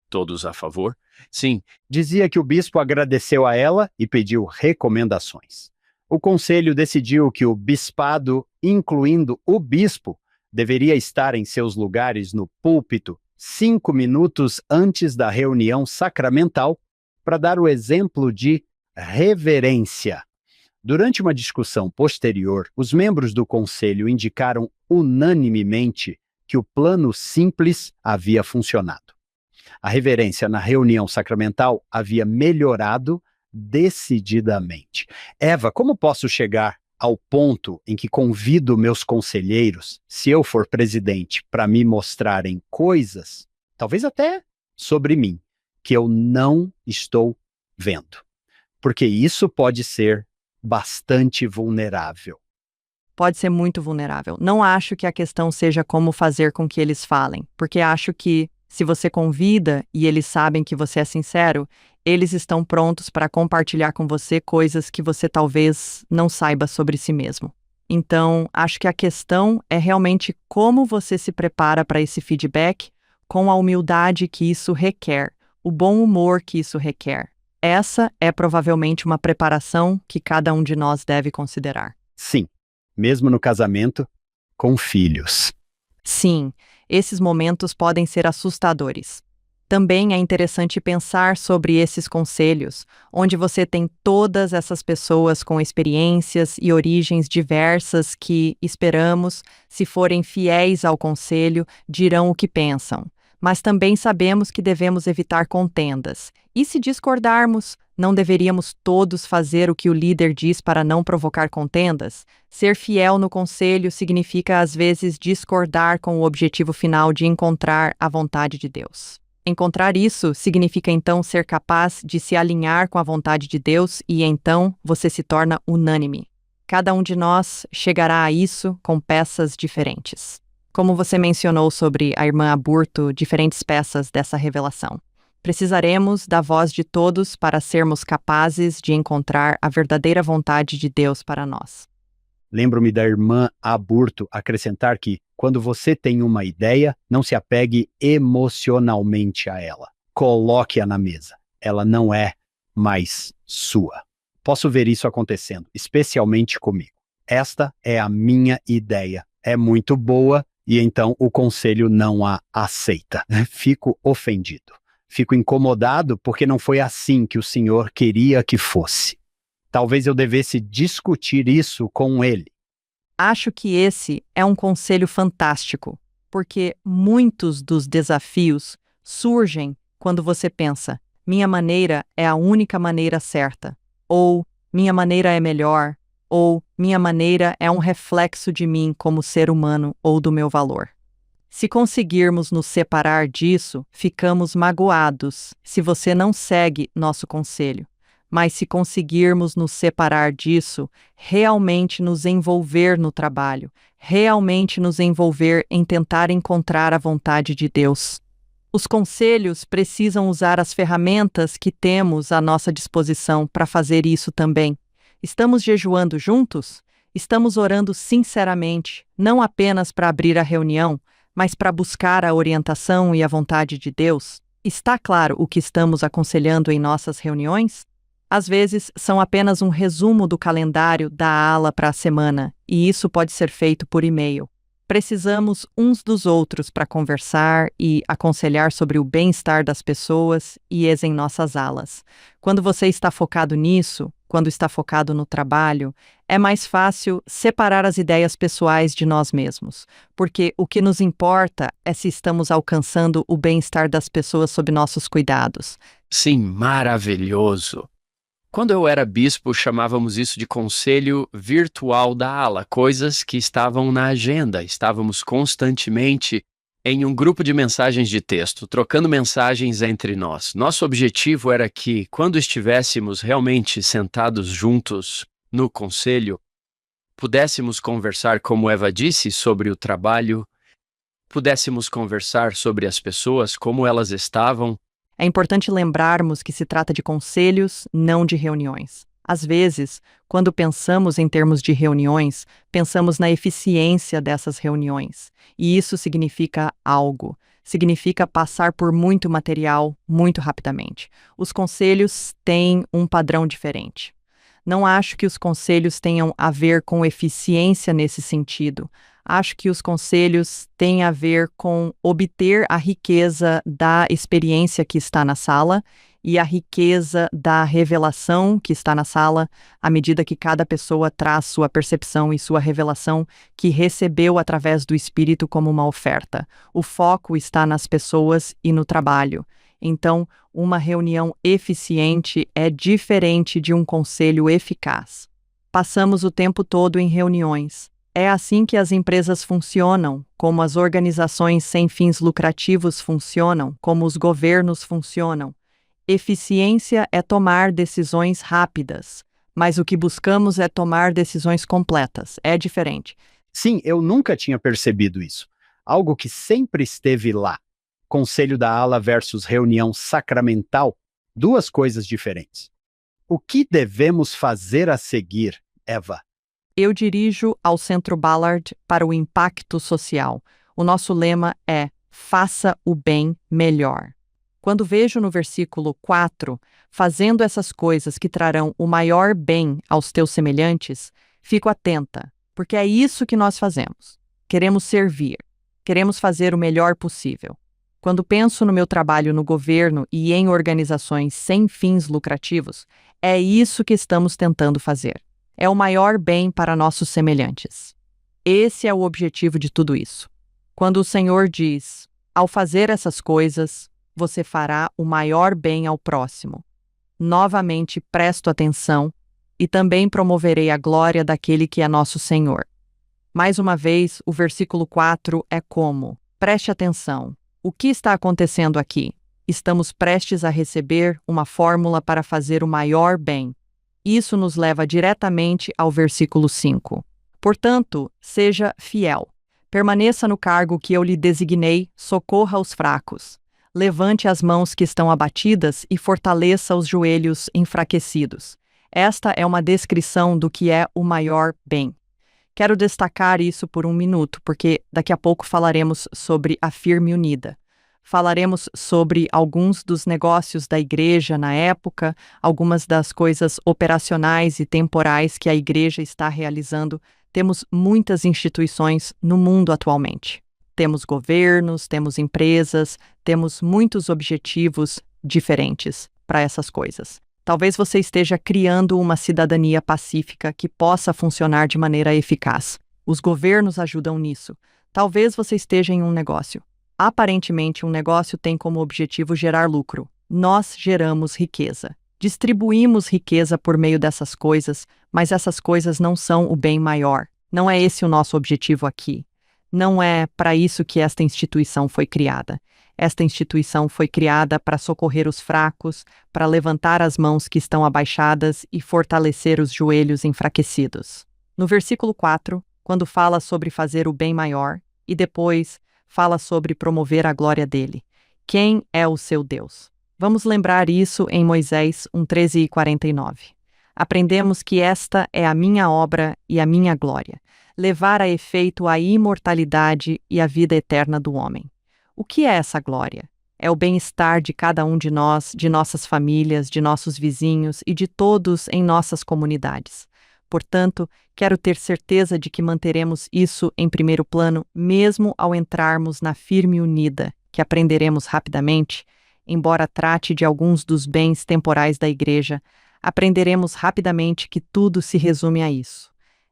Todos a favor? Sim. Dizia que o bispo agradeceu a ela e pediu recomendações. O conselho decidiu que o bispado, incluindo o bispo, deveria estar em seus lugares no púlpito 5 minutos antes da reunião sacramental para dar o exemplo de reverência. Durante uma discussão posterior, os membros do conselho indicaram unanimemente que o plano simples havia funcionado. A reverência na reunião sacramental havia melhorado decididamente. Eva, como posso chegar ao ponto em que convido meus conselheiros, se eu for presidente, para me mostrarem coisas, talvez até sobre mim, que eu não estou vendo? Porque isso pode ser bastante vulnerável. Pode ser muito vulnerável. Não acho que a questão seja como fazer com que eles falem, porque acho que se você convida e eles sabem que você é sincero, eles estão prontos para compartilhar com você coisas que você talvez não saiba sobre si mesmo. Então, acho que a questão é realmente como você se prepara para esse feedback com a humildade que isso requer, o bom humor que isso requer. Essa é provavelmente uma preparação que cada um de nós deve considerar. Sim, mesmo no casamento, com filhos. Sim, esses momentos podem ser assustadores. Também é interessante pensar sobre esses conselhos, onde você tem todas essas pessoas com experiências e origens diversas que, esperamos, se forem fiéis ao conselho, dirão o que pensam. Mas também sabemos que devemos evitar contendas. E se discordarmos, não deveríamos todos fazer o que o líder diz para não provocar contendas? Ser fiel no conselho significa, às vezes, discordar com o objetivo final de encontrar a vontade de Deus. Encontrar isso significa, então, ser capaz de se alinhar com a vontade de Deus e, então, você se torna unânime. Cada um de nós chegará a isso com peças diferentes. Como você mencionou sobre a irmã Aburto, diferentes peças dessa revelação. Precisaremos da voz de todos para sermos capazes de encontrar a verdadeira vontade de Deus para nós. Lembro-me da irmã Aburto acrescentar que, quando você tem uma ideia, não se apegue emocionalmente a ela. Coloque-a na mesa. Ela não é mais sua. Posso ver isso acontecendo, especialmente comigo. Esta é a minha ideia. É muito boa e então o conselho não a aceita. Fico ofendido. Fico incomodado porque não foi assim que o Senhor queria que fosse. Talvez eu devesse discutir isso com ele. Acho que esse é um conselho fantástico, porque muitos dos desafios surgem quando você pensa: minha maneira é a única maneira certa, ou minha maneira é melhor, ou minha maneira é um reflexo de mim como ser humano ou do meu valor. Se conseguirmos nos separar disso, ficamos magoados se você não segue nosso conselho. Mas se conseguirmos nos separar disso, realmente nos envolver no trabalho, realmente nos envolver em tentar encontrar a vontade de Deus. Os conselhos precisam usar as ferramentas que temos à nossa disposição para fazer isso também. Estamos jejuando juntos? Estamos orando sinceramente, não apenas para abrir a reunião, mas para buscar a orientação e a vontade de Deus? Está claro o que estamos aconselhando em nossas reuniões? Às vezes, são apenas um resumo do calendário da ala para a semana, e isso pode ser feito por e-mail. Precisamos uns dos outros para conversar e aconselhar sobre o bem-estar das pessoas e em nossas alas. Quando você está focado nisso, quando está focado no trabalho, é mais fácil separar as ideias pessoais de nós mesmos, porque o que nos importa é se estamos alcançando o bem-estar das pessoas sob nossos cuidados. Sim, maravilhoso. Quando eu era bispo, chamávamos isso de conselho virtual da ala, coisas que estavam na agenda. Estávamos constantemente em um grupo de mensagens de texto, trocando mensagens entre nós. Nosso objetivo era que, quando estivéssemos realmente sentados juntos no conselho, Pudéssemos conversar, como Eva disse, sobre o trabalho, pudéssemos conversar sobre as pessoas, como elas estavam. É importante lembrarmos que se trata de conselhos, não de reuniões. Às vezes, quando pensamos em termos de reuniões, pensamos na eficiência dessas reuniões. E isso significa algo. Significa passar por muito material muito rapidamente. Os conselhos têm um padrão diferente. Não acho que os conselhos tenham a ver com eficiência nesse sentido. Acho que os conselhos têm a ver com obter a riqueza da experiência que está na sala e a riqueza da revelação que está na sala, à medida que cada pessoa traz sua percepção e sua revelação que recebeu através do Espírito como uma oferta. O foco está nas pessoas e no trabalho. Então, uma reunião eficiente é diferente de um conselho eficaz. Passamos o tempo todo em reuniões. É assim que as empresas funcionam, como as organizações sem fins lucrativos funcionam, como os governos funcionam. Eficiência é tomar decisões rápidas, mas o que buscamos é tomar decisões completas. É diferente. Sim, eu nunca tinha percebido isso. Algo que sempre esteve lá. Conselho da ala versus reunião sacramental, duas coisas diferentes. O que devemos fazer a seguir, Eva? Eu dirijo ao Centro Ballard para o impacto social. O nosso lema é faça o bem melhor. Quando vejo no versículo 4, fazendo essas coisas que trarão o maior bem aos teus semelhantes, fico atenta, porque é isso que nós fazemos. Queremos servir, queremos fazer o melhor possível. Quando penso no meu trabalho no governo e em organizações sem fins lucrativos, é isso que estamos tentando fazer. É o maior bem para nossos semelhantes. Esse é o objetivo de tudo isso. Quando o Senhor diz, ao fazer essas coisas, você fará o maior bem ao próximo. Novamente presto atenção e também promoverei a glória daquele que é nosso Senhor. Mais uma vez, o versículo 4 é como: preste atenção. O que está acontecendo aqui? Estamos prestes a receber uma fórmula para fazer o maior bem. Isso nos leva diretamente ao versículo 5. Portanto, seja fiel. Permaneça no cargo que eu lhe designei, socorra os fracos. Levante as mãos que estão abatidas e fortaleça os joelhos enfraquecidos. Esta é uma descrição do que é o maior bem. Quero destacar isso por um minuto, porque daqui a pouco falaremos sobre a Firme Unida. Falaremos sobre alguns dos negócios da igreja na época, algumas das coisas operacionais e temporais que a igreja está realizando. Temos muitas instituições no mundo atualmente. Temos governos, temos empresas, temos muitos objetivos diferentes para essas coisas. Talvez você esteja criando uma cidadania pacífica que possa funcionar de maneira eficaz. Os governos ajudam nisso. Talvez você esteja em um negócio. Aparentemente, um negócio tem como objetivo gerar lucro. Nós geramos riqueza. Distribuímos riqueza por meio dessas coisas, mas essas coisas não são o bem maior. Não é esse o nosso objetivo aqui. Não é para isso que esta instituição foi criada. Esta instituição foi criada para socorrer os fracos, para levantar as mãos que estão abaixadas e fortalecer os joelhos enfraquecidos. No versículo 4, quando fala sobre fazer o bem maior, e depois fala sobre promover a glória dele. Quem é o seu Deus? Vamos lembrar isso em Moisés 1:13-49. Aprendemos que esta é a minha obra e a minha glória, levar a efeito a imortalidade e a vida eterna do homem. O que é essa glória? É o bem-estar de cada um de nós, de nossas famílias, de nossos vizinhos e de todos em nossas comunidades. Portanto, quero ter certeza de que manteremos isso em primeiro plano, mesmo ao entrarmos na Firme Unida, que aprenderemos rapidamente. Embora trate de alguns dos bens temporais da igreja, aprenderemos rapidamente que tudo se resume a isso.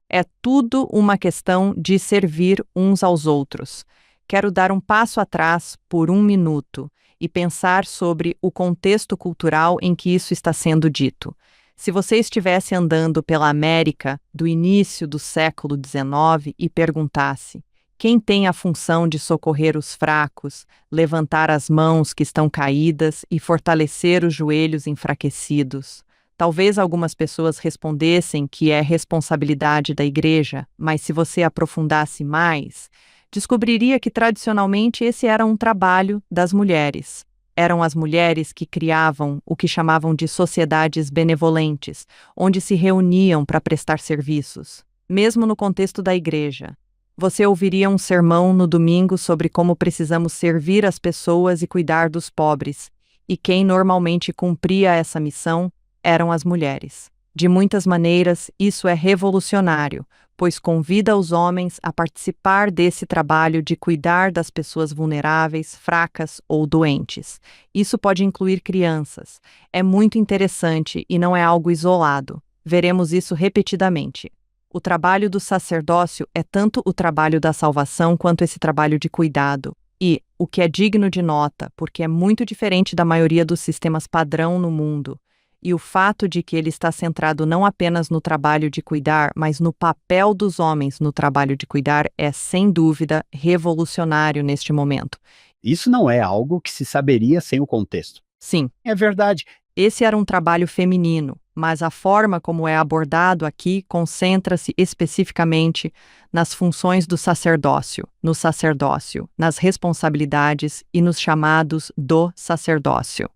É tudo uma questão de servir uns aos outros. Quero dar um passo atrás por um minuto e pensar sobre o contexto cultural em que isso está sendo dito. Se você estivesse andando pela América do início do século XIX e perguntasse: quem tem a função de socorrer os fracos, levantar as mãos que estão caídas e fortalecer os joelhos enfraquecidos? Talvez algumas pessoas respondessem que é responsabilidade da igreja, mas se você aprofundasse mais, descobriria que tradicionalmente esse era um trabalho das mulheres. Eram as mulheres que criavam o que chamavam de sociedades benevolentes, onde se reuniam para prestar serviços. Mesmo no contexto da igreja, você ouviria um sermão no domingo sobre como precisamos servir as pessoas e cuidar dos pobres, e quem normalmente cumpria essa missão eram as mulheres. De muitas maneiras, isso é revolucionário, pois convida os homens a participar desse trabalho de cuidar das pessoas vulneráveis, fracas ou doentes. Isso pode incluir crianças. É muito interessante e não é algo isolado. Veremos isso repetidamente. O trabalho do sacerdócio é tanto o trabalho da salvação quanto esse trabalho de cuidado. E, o que é digno de nota, porque é muito diferente da maioria dos sistemas padrão no mundo, e o fato de que ele está centrado não apenas no trabalho de cuidar, mas no papel dos homens no trabalho de cuidar é, sem dúvida, revolucionário neste momento. Isso não é algo que se saberia sem o contexto. Sim, É verdade. esse era um trabalho feminino, mas a forma como é abordado aqui concentra-se especificamente nas funções do sacerdócio, no sacerdócio, nas responsabilidades e nos chamados do sacerdócio.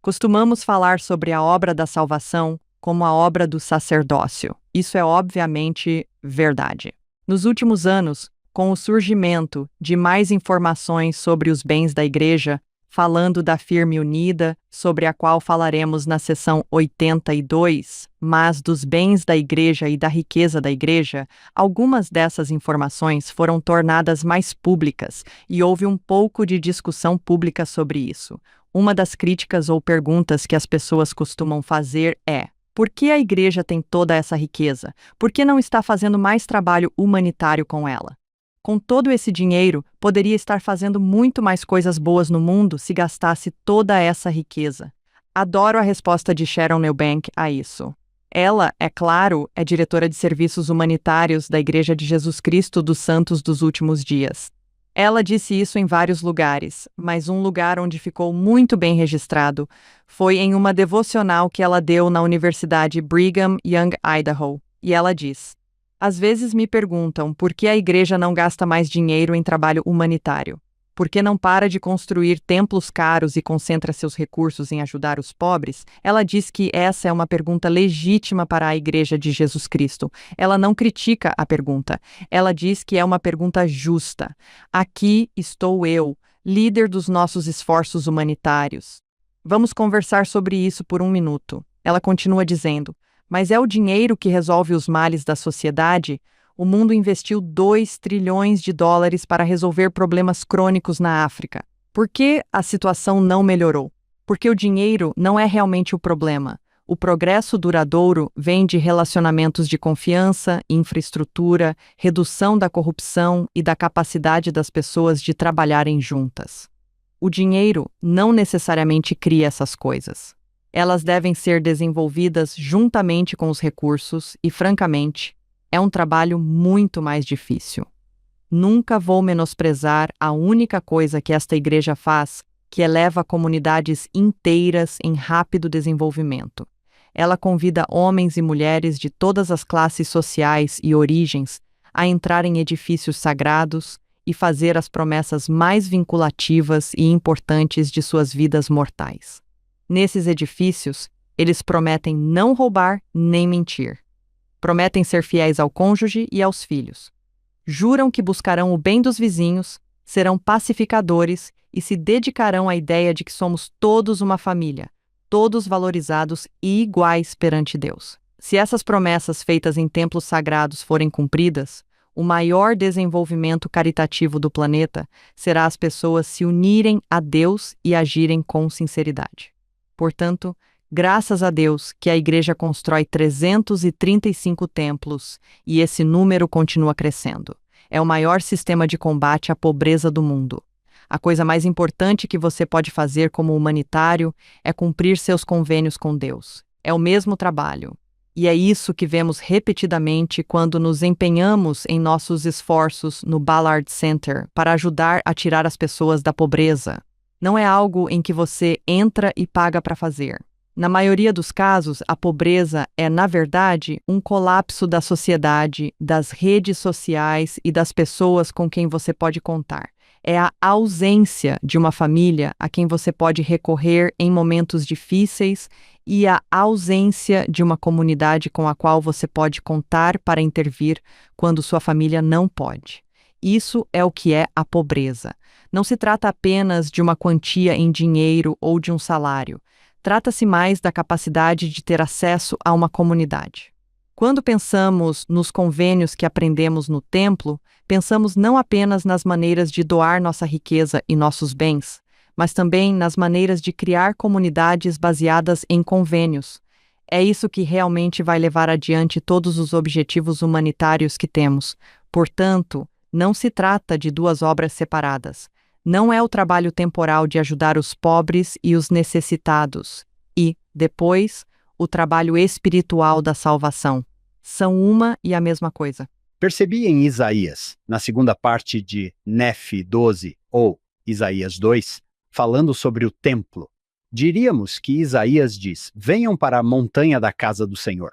Costumamos falar sobre a obra da salvação como a obra do sacerdócio. Isso é obviamente verdade. Nos últimos anos, com o surgimento de mais informações sobre os bens da igreja, falando da firme unida, sobre a qual falaremos na sessão 82, mas dos bens da igreja e da riqueza da igreja, algumas dessas informações foram tornadas mais públicas e houve um pouco de discussão pública sobre isso. Uma das críticas ou perguntas que as pessoas costumam fazer é: por que a igreja tem toda essa riqueza? Por que não está fazendo mais trabalho humanitário com ela? Com todo esse dinheiro, poderia estar fazendo muito mais coisas boas no mundo se gastasse toda essa riqueza. Adoro a resposta de Sharon Neubank a isso. Ela, é claro, é diretora de serviços humanitários da Igreja de Jesus Cristo dos Santos dos Últimos Dias. Ela disse isso em vários lugares, mas um lugar onde ficou muito bem registrado foi em uma devocional que ela deu na Universidade Brigham Young, Idaho. E ela diz: às vezes me perguntam por que a igreja não gasta mais dinheiro em trabalho humanitário. Por que não para de construir templos caros e concentra seus recursos em ajudar os pobres? Ela diz que essa é uma pergunta legítima para a Igreja de Jesus Cristo. Ela não critica a pergunta. Ela diz que é uma pergunta justa. Aqui estou eu, líder dos nossos esforços humanitários. Vamos conversar sobre isso por um minuto. Ela continua dizendo: mas é o dinheiro que resolve os males da sociedade? O mundo investiu 2 trilhões de dólares para resolver problemas crônicos na África. Por que a situação não melhorou? Porque o dinheiro não é realmente o problema. O progresso duradouro vem de relacionamentos de confiança, infraestrutura, redução da corrupção e da capacidade das pessoas de trabalharem juntas. O dinheiro não necessariamente cria essas coisas. Elas devem ser desenvolvidas juntamente com os recursos e, francamente, é um trabalho muito mais difícil. Nunca vou menosprezar a única coisa que esta igreja faz, que eleva comunidades inteiras em rápido desenvolvimento. Ela convida homens e mulheres de todas as classes sociais e origens a entrar em edifícios sagrados e fazer as promessas mais vinculativas e importantes de suas vidas mortais. Nesses edifícios, eles prometem não roubar nem mentir. Prometem ser fiéis ao cônjuge e aos filhos. Juram que buscarão o bem dos vizinhos, serão pacificadores e se dedicarão à ideia de que somos todos uma família, todos valorizados e iguais perante Deus. Se essas promessas feitas em templos sagrados forem cumpridas, o maior desenvolvimento caritativo do planeta será as pessoas se unirem a Deus e agirem com sinceridade. Portanto, graças a Deus que a igreja constrói 335 templos e esse número continua crescendo. É o maior sistema de combate à pobreza do mundo. A coisa mais importante que você pode fazer como humanitário é cumprir seus convênios com Deus. É o mesmo trabalho. E é isso que vemos repetidamente quando nos empenhamos em nossos esforços no Ballard Center para ajudar a tirar as pessoas da pobreza. Não é algo em que você entra e paga para fazer. Na maioria dos casos, a pobreza é, na verdade, um colapso da sociedade, das redes sociais e das pessoas com quem você pode contar. É a ausência de uma família a quem você pode recorrer em momentos difíceis e a ausência de uma comunidade com a qual você pode contar para intervir quando sua família não pode. Isso é o que é a pobreza. Não se trata apenas de uma quantia em dinheiro ou de um salário. Trata-se mais da capacidade de ter acesso a uma comunidade. Quando pensamos nos convênios que aprendemos no templo, pensamos não apenas nas maneiras de doar nossa riqueza e nossos bens, mas também nas maneiras de criar comunidades baseadas em convênios. É isso que realmente vai levar adiante todos os objetivos humanitários que temos. Portanto, não se trata de duas obras separadas. Não é o trabalho temporal de ajudar os pobres e os necessitados, e, depois, o trabalho espiritual da salvação. São uma e a mesma coisa. Percebi em Isaías, na segunda parte de Nef 12 ou Isaías 2, falando sobre o templo. Diríamos que Isaías diz: venham para a montanha da casa do Senhor.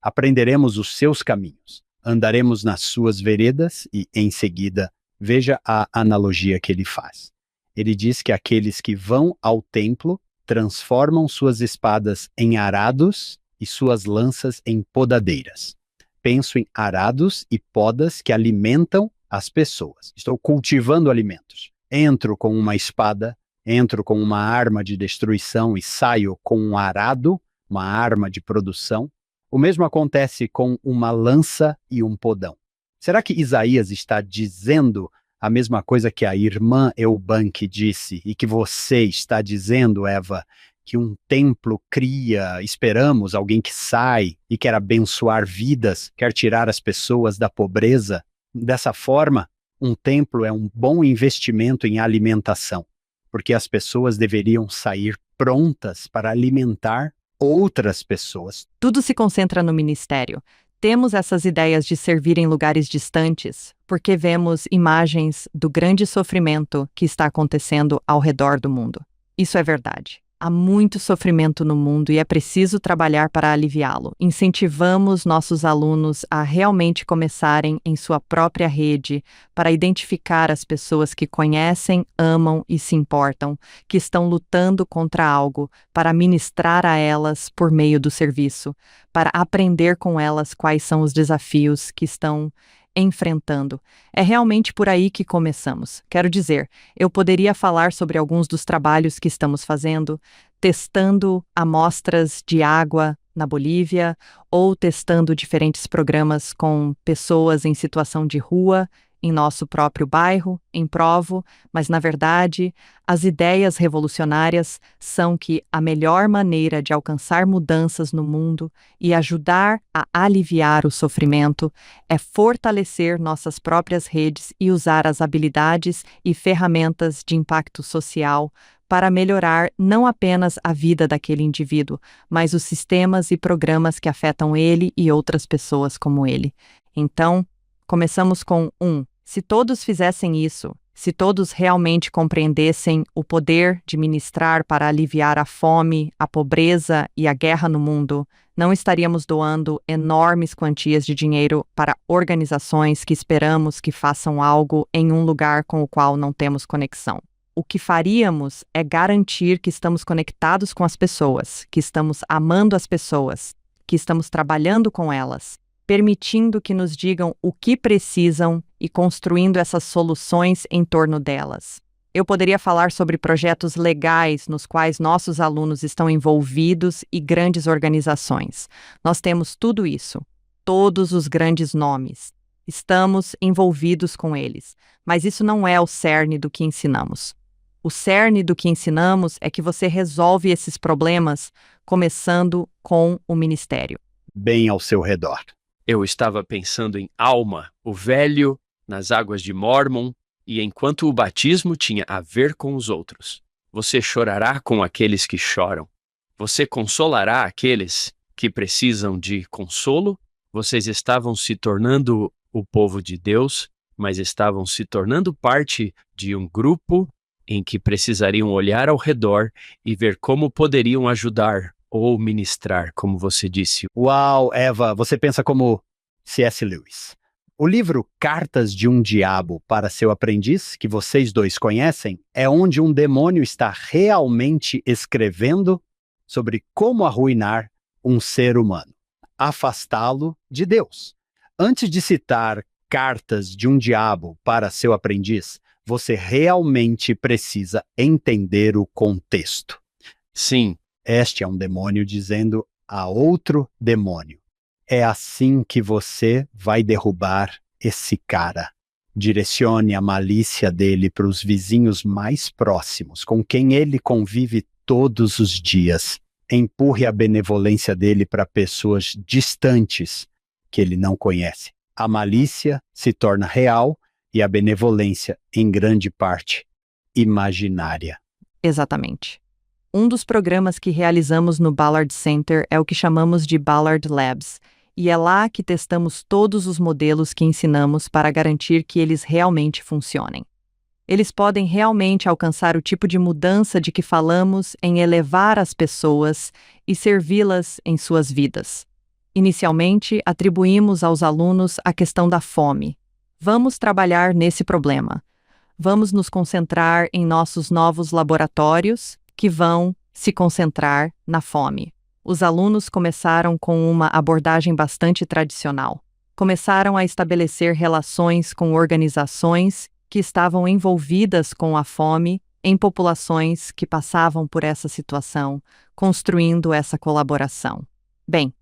Aprenderemos os seus caminhos, andaremos nas suas veredas e, em seguida, veja a analogia que ele faz. Ele diz que aqueles que vão ao templo transformam suas espadas em arados e suas lanças em podadeiras. Penso em arados e podas que alimentam as pessoas. Estou cultivando alimentos. Entro com uma espada, entro com uma arma de destruição e saio com um arado, uma arma de produção. O mesmo acontece com uma lança e um podão. Será que Isaías está dizendo a mesma coisa que a irmã Eubank disse e que você está dizendo, Eva, que um templo cria, esperamos, alguém que sai e quer abençoar vidas, quer tirar as pessoas da pobreza? Dessa forma, um templo é um bom investimento em alimentação, porque as pessoas deveriam sair prontas para alimentar outras pessoas. Tudo se concentra no ministério. Temos essas ideias de servir em lugares distantes, porque vemos imagens do grande sofrimento que está acontecendo ao redor do mundo. Isso é verdade. Há muito sofrimento no mundo e é preciso trabalhar para aliviá-lo. Incentivamos nossos alunos a realmente começarem em sua própria rede para identificar as pessoas que conhecem, amam e se importam, que estão lutando contra algo, para ministrar a elas por meio do serviço, para aprender com elas quais são os desafios que estão enfrentando. É realmente por aí que começamos. Quero dizer, eu poderia falar sobre alguns dos trabalhos que estamos fazendo, testando amostras de água na Bolívia, ou testando diferentes programas com pessoas em situação de rua, em nosso próprio bairro, em Provo, mas, na verdade, as ideias revolucionárias são que a melhor maneira de alcançar mudanças no mundo e ajudar a aliviar o sofrimento é fortalecer nossas próprias redes e usar as habilidades e ferramentas de impacto social para melhorar não apenas a vida daquele indivíduo, mas os sistemas e programas que afetam ele e outras pessoas como ele. Então, começamos com se todos fizessem isso, se todos realmente compreendessem o poder de ministrar para aliviar a fome, a pobreza e a guerra no mundo, não estaríamos doando enormes quantias de dinheiro para organizações que esperamos que façam algo em um lugar com o qual não temos conexão. O que faríamos é garantir que estamos conectados com as pessoas, que estamos amando as pessoas, que estamos trabalhando com elas, permitindo que nos digam o que precisam e construindo essas soluções em torno delas. Eu poderia falar sobre projetos legais nos quais nossos alunos estão envolvidos e grandes organizações. Nós temos tudo isso, todos os grandes nomes. Estamos envolvidos com eles, mas isso não é o cerne do que ensinamos. O cerne do que ensinamos é que você resolve esses problemas começando com o ministério. Bem ao seu redor. Eu estava pensando em Alma, o velho, nas águas de Mormon, e enquanto o batismo tinha a ver com os outros. Você chorará com aqueles que choram. Você consolará aqueles que precisam de consolo. Vocês estavam se tornando o povo de Deus, mas estavam se tornando parte de um grupo em que precisariam olhar ao redor e ver como poderiam ajudar ou ministrar, como você disse. Uau, Eva, você pensa como C.S. Lewis. O livro Cartas de um Diabo para Seu Aprendiz, que vocês dois conhecem, é onde um demônio está realmente escrevendo sobre como arruinar um ser humano, afastá-lo de Deus. Antes de citar Cartas de um Diabo para Seu Aprendiz, você realmente precisa entender o contexto. Sim, Este é um demônio dizendo a outro demônio: é assim que você vai derrubar esse cara. Direcione a malícia dele para os vizinhos mais próximos, com quem ele convive todos os dias. Empurre a benevolência dele para pessoas distantes que ele não conhece. A malícia se torna real e a benevolência, em grande parte, imaginária. Exatamente. Um dos programas que realizamos no Ballard Center é o que chamamos de Ballard Labs, e é lá que testamos todos os modelos que ensinamos para garantir que eles realmente funcionem. Eles podem realmente alcançar o tipo de mudança de que falamos em elevar as pessoas e servi-las em suas vidas. Inicialmente, atribuímos aos alunos a questão da fome. Vamos trabalhar nesse problema. Vamos nos concentrar em nossos novos laboratórios, que vão se concentrar na fome. Os alunos começaram com uma abordagem bastante tradicional. Começaram a estabelecer relações com organizações que estavam envolvidas com a fome em populações que passavam por essa situação, construindo essa colaboração. Bem,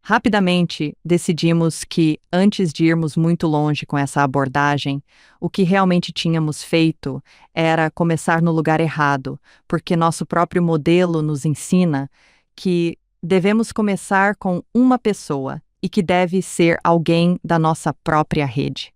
rapidamente decidimos que, antes de irmos muito longe com essa abordagem, o que realmente tínhamos feito era começar no lugar errado, porque nosso próprio modelo nos ensina que devemos começar com uma pessoa e que deve ser alguém da nossa própria rede.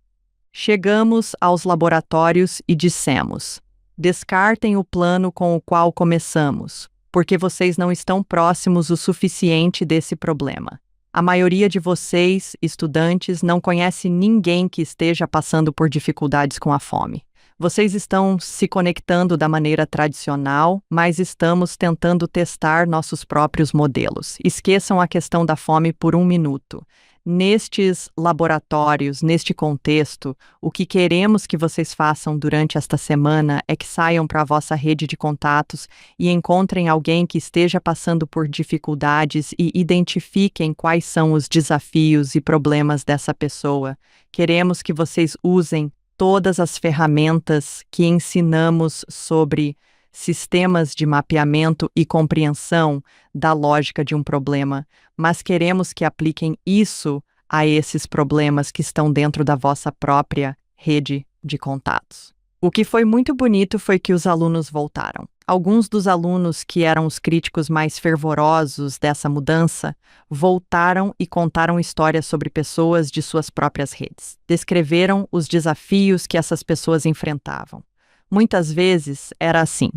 Chegamos aos laboratórios e dissemos: descartem o plano com o qual começamos, porque vocês não estão próximos o suficiente desse problema. A maioria de vocês, estudantes, não conhece ninguém que esteja passando por dificuldades com a fome. Vocês estão se conectando da maneira tradicional, mas estamos tentando testar nossos próprios modelos. Esqueçam a questão da fome por um minuto. Nestes laboratórios, neste contexto, o que queremos que vocês façam durante esta semana é que saiam para a vossa rede de contatos e encontrem alguém que esteja passando por dificuldades e identifiquem quais são os desafios e problemas dessa pessoa. Queremos que vocês usem todas as ferramentas que ensinamos sobre sistemas de mapeamento e compreensão da lógica de um problema, mas queremos que apliquem isso a esses problemas que estão dentro da vossa própria rede de contatos. O que foi muito bonito foi que os alunos voltaram. Alguns dos alunos que eram os críticos mais fervorosos dessa mudança voltaram e contaram histórias sobre pessoas de suas próprias redes. Descreveram os desafios que essas pessoas enfrentavam. Muitas vezes era assim: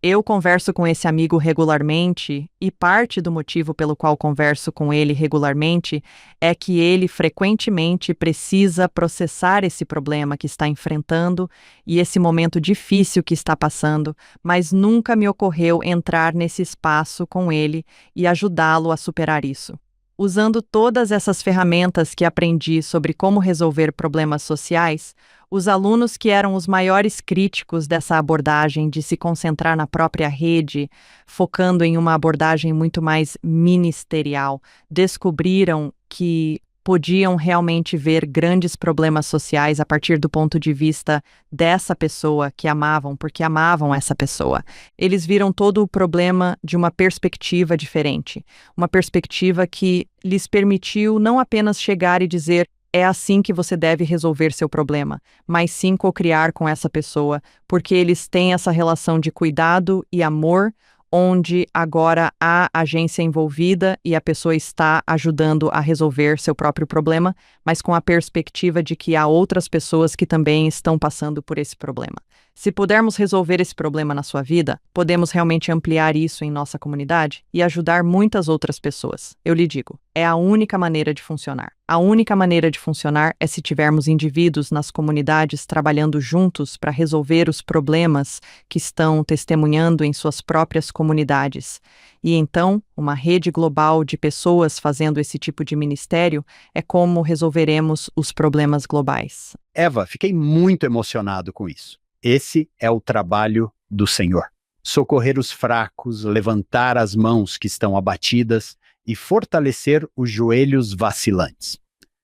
eu converso com esse amigo regularmente e parte do motivo pelo qual converso com ele regularmente é que ele frequentemente precisa processar esse problema que está enfrentando e esse momento difícil que está passando, mas nunca me ocorreu entrar nesse espaço com ele e ajudá-lo a superar isso. Usando todas essas ferramentas que aprendi sobre como resolver problemas sociais, os alunos que eram os maiores críticos dessa abordagem de se concentrar na própria rede, focando em uma abordagem muito mais ministerial, descobriram que podiam realmente ver grandes problemas sociais a partir do ponto de vista dessa pessoa que amavam, porque amavam essa pessoa. Eles viram todo o problema de uma perspectiva diferente, uma perspectiva que lhes permitiu não apenas chegar e dizer é assim que você deve resolver seu problema, mas sim cocriar com essa pessoa, porque eles têm essa relação de cuidado e amor, onde agora há agência envolvida e a pessoa está ajudando a resolver seu próprio problema, mas com a perspectiva de que há outras pessoas que também estão passando por esse problema. Se pudermos resolver esse problema na sua vida, podemos realmente ampliar isso em nossa comunidade e ajudar muitas outras pessoas. Eu lhe digo, é a única maneira de funcionar. A única maneira de funcionar é se tivermos indivíduos nas comunidades trabalhando juntos para resolver os problemas que estão testemunhando em suas próprias comunidades. E então, uma rede global de pessoas fazendo esse tipo de ministério é como resolveremos os problemas globais. Eva, fiquei muito emocionado com isso. Esse é o trabalho do Senhor. Socorrer os fracos, levantar as mãos que estão abatidas e fortalecer os joelhos vacilantes.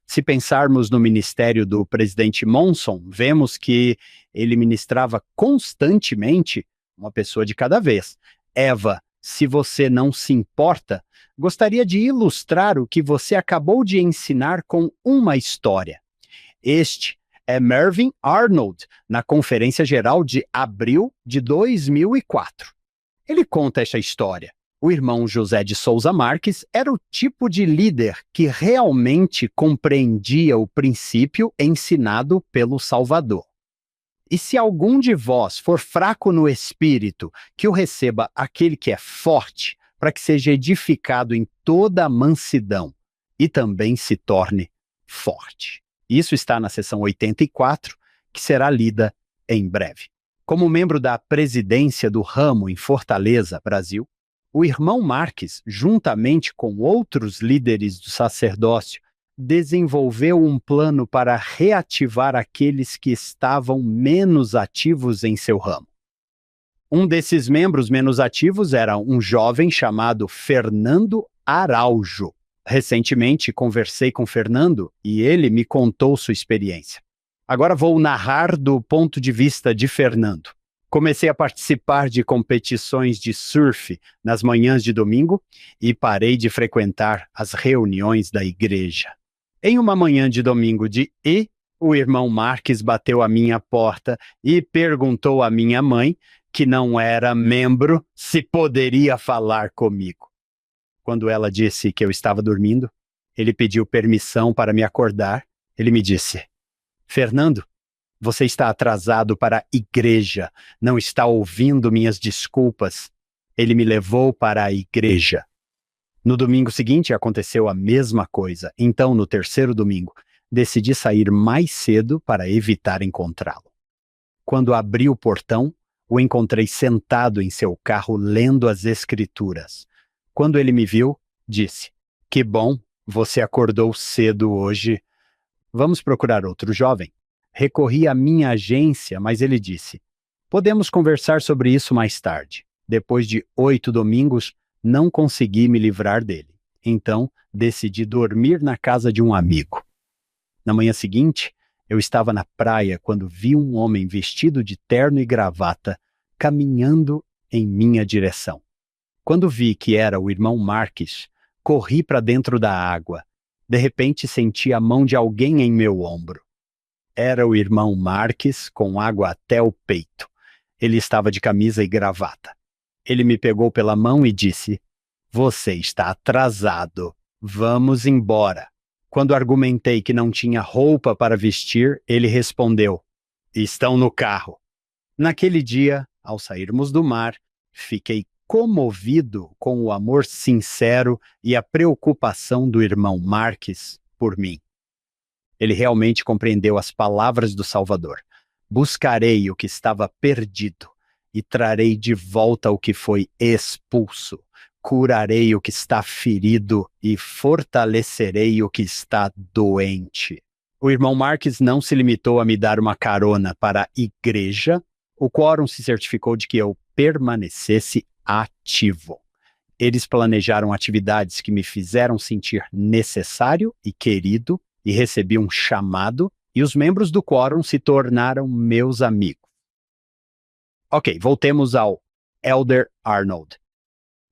Se pensarmos no ministério do presidente Monson, vemos que ele ministrava constantemente uma pessoa de cada vez. Eva, se você não se importa, gostaria de ilustrar o que você acabou de ensinar com uma história. Este é Mervyn Arnold, na Conferência Geral de abril de 2004. Ele conta esta história. O irmão José de Souza Marques era o tipo de líder que realmente compreendia o princípio ensinado pelo Salvador. E se algum de vós for fraco no espírito, que o receba aquele que é forte, para que seja edificado em toda a mansidão e também se torne forte. Isso está na seção 84, que será lida em breve. Como membro da presidência do ramo em Fortaleza, Brasil, o irmão Marques, juntamente com outros líderes do sacerdócio, desenvolveu um plano para reativar aqueles que estavam menos ativos em seu ramo. Um desses membros menos ativos era um jovem chamado Fernando Araújo. Recentemente conversei com Fernando e ele me contou sua experiência. Agora vou narrar do ponto de vista de Fernando. Comecei a participar de competições de surf nas manhãs de domingo e parei de frequentar as reuniões da igreja. Em uma manhã de domingo o irmão Marques bateu à minha porta e perguntou à minha mãe, que não era membro, se poderia falar comigo. Quando ela disse que eu estava dormindo, ele pediu permissão para me acordar. Ele me disse: Fernando, você está atrasado para a igreja, não está ouvindo minhas desculpas. Ele me levou para a igreja. No domingo seguinte aconteceu a mesma coisa. Então, no terceiro domingo, decidi sair mais cedo para evitar encontrá-lo. Quando abri o portão, o encontrei sentado em seu carro lendo as escrituras. Quando ele me viu, disse: Que bom, você acordou cedo hoje. Vamos procurar outro jovem. Recorri à minha agência, mas ele disse: Podemos conversar sobre isso mais tarde. Depois de 8 domingos, não consegui me livrar dele. Então, decidi dormir na casa de um amigo. Na manhã seguinte, eu estava na praia quando vi um homem vestido de terno e gravata caminhando em minha direção. Quando vi que era o irmão Marques, corri para dentro da água. De repente, senti a mão de alguém em meu ombro. Era o irmão Marques, com água até o peito. Ele estava de camisa e gravata. Ele me pegou pela mão e disse: Você está atrasado. Vamos embora. Quando argumentei que não tinha roupa para vestir, ele respondeu: Estão no carro. Naquele dia, ao sairmos do mar, fiquei comovido com o amor sincero e a preocupação do irmão Marques por mim. Ele realmente compreendeu as palavras do Salvador. Buscarei o que estava perdido e trarei de volta o que foi expulso. Curarei o que está ferido e fortalecerei o que está doente. O irmão Marques não se limitou a me dar uma carona para a igreja. O quórum se certificou de que eu permanecesse ativo. Eles planejaram atividades que me fizeram sentir necessário e querido, e recebi um chamado, e os membros do quórum se tornaram meus amigos. Ok, voltemos ao Elder Arnold.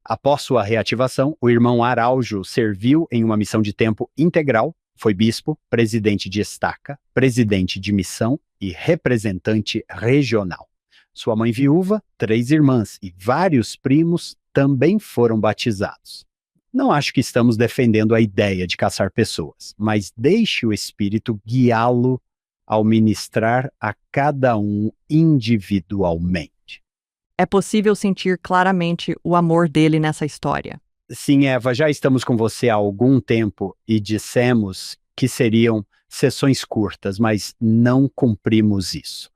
Após sua reativação, o irmão Araújo serviu em uma missão de tempo integral, foi bispo, presidente de estaca, presidente de missão e representante regional. Sua mãe viúva, 3 irmãs e vários primos também foram batizados. Não acho que estamos defendendo a ideia de caçar pessoas, mas deixe o Espírito guiá-lo ao ministrar a cada um individualmente. É possível sentir claramente o amor dele nessa história. Sim, Eva, já estamos com você há algum tempo e dissemos que seriam sessões curtas, mas não cumprimos isso.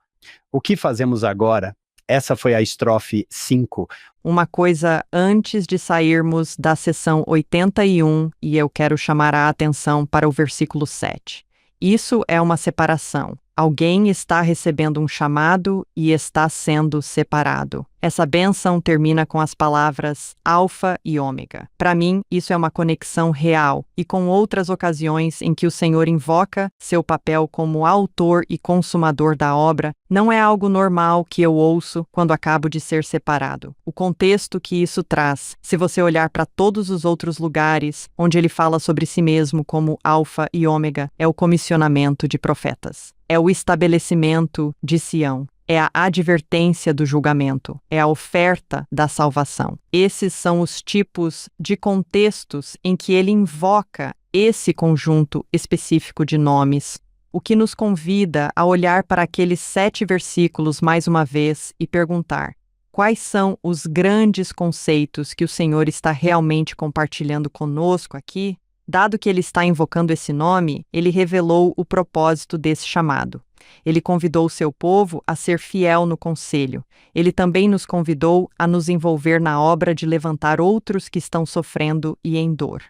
O que fazemos agora? Essa foi a estrofe 5. Uma coisa antes de sairmos da sessão 81, e eu quero chamar a atenção para o versículo 7. Isso é uma separação. Alguém está recebendo um chamado e está sendo separado. Essa bênção termina com as palavras alfa e ômega. Para mim, isso é uma conexão real, e com outras ocasiões em que o Senhor invoca seu papel como autor e consumador da obra, não é algo normal que eu ouço quando acabo de ser separado. O contexto que isso traz, se você olhar para todos os outros lugares onde ele fala sobre si mesmo como alfa e ômega, é o comissionamento de profetas. É o estabelecimento de Sião. É a advertência do julgamento. É a oferta da salvação. Esses são os tipos de contextos em que ele invoca esse conjunto específico de nomes, o que nos convida a olhar para aqueles 7 versículos mais uma vez e perguntar: quais são os grandes conceitos que o Senhor está realmente compartilhando conosco aqui? Dado que ele está invocando esse nome, ele revelou o propósito desse chamado. Ele convidou o seu povo a ser fiel no conselho. Ele também nos convidou a nos envolver na obra de levantar outros que estão sofrendo e em dor.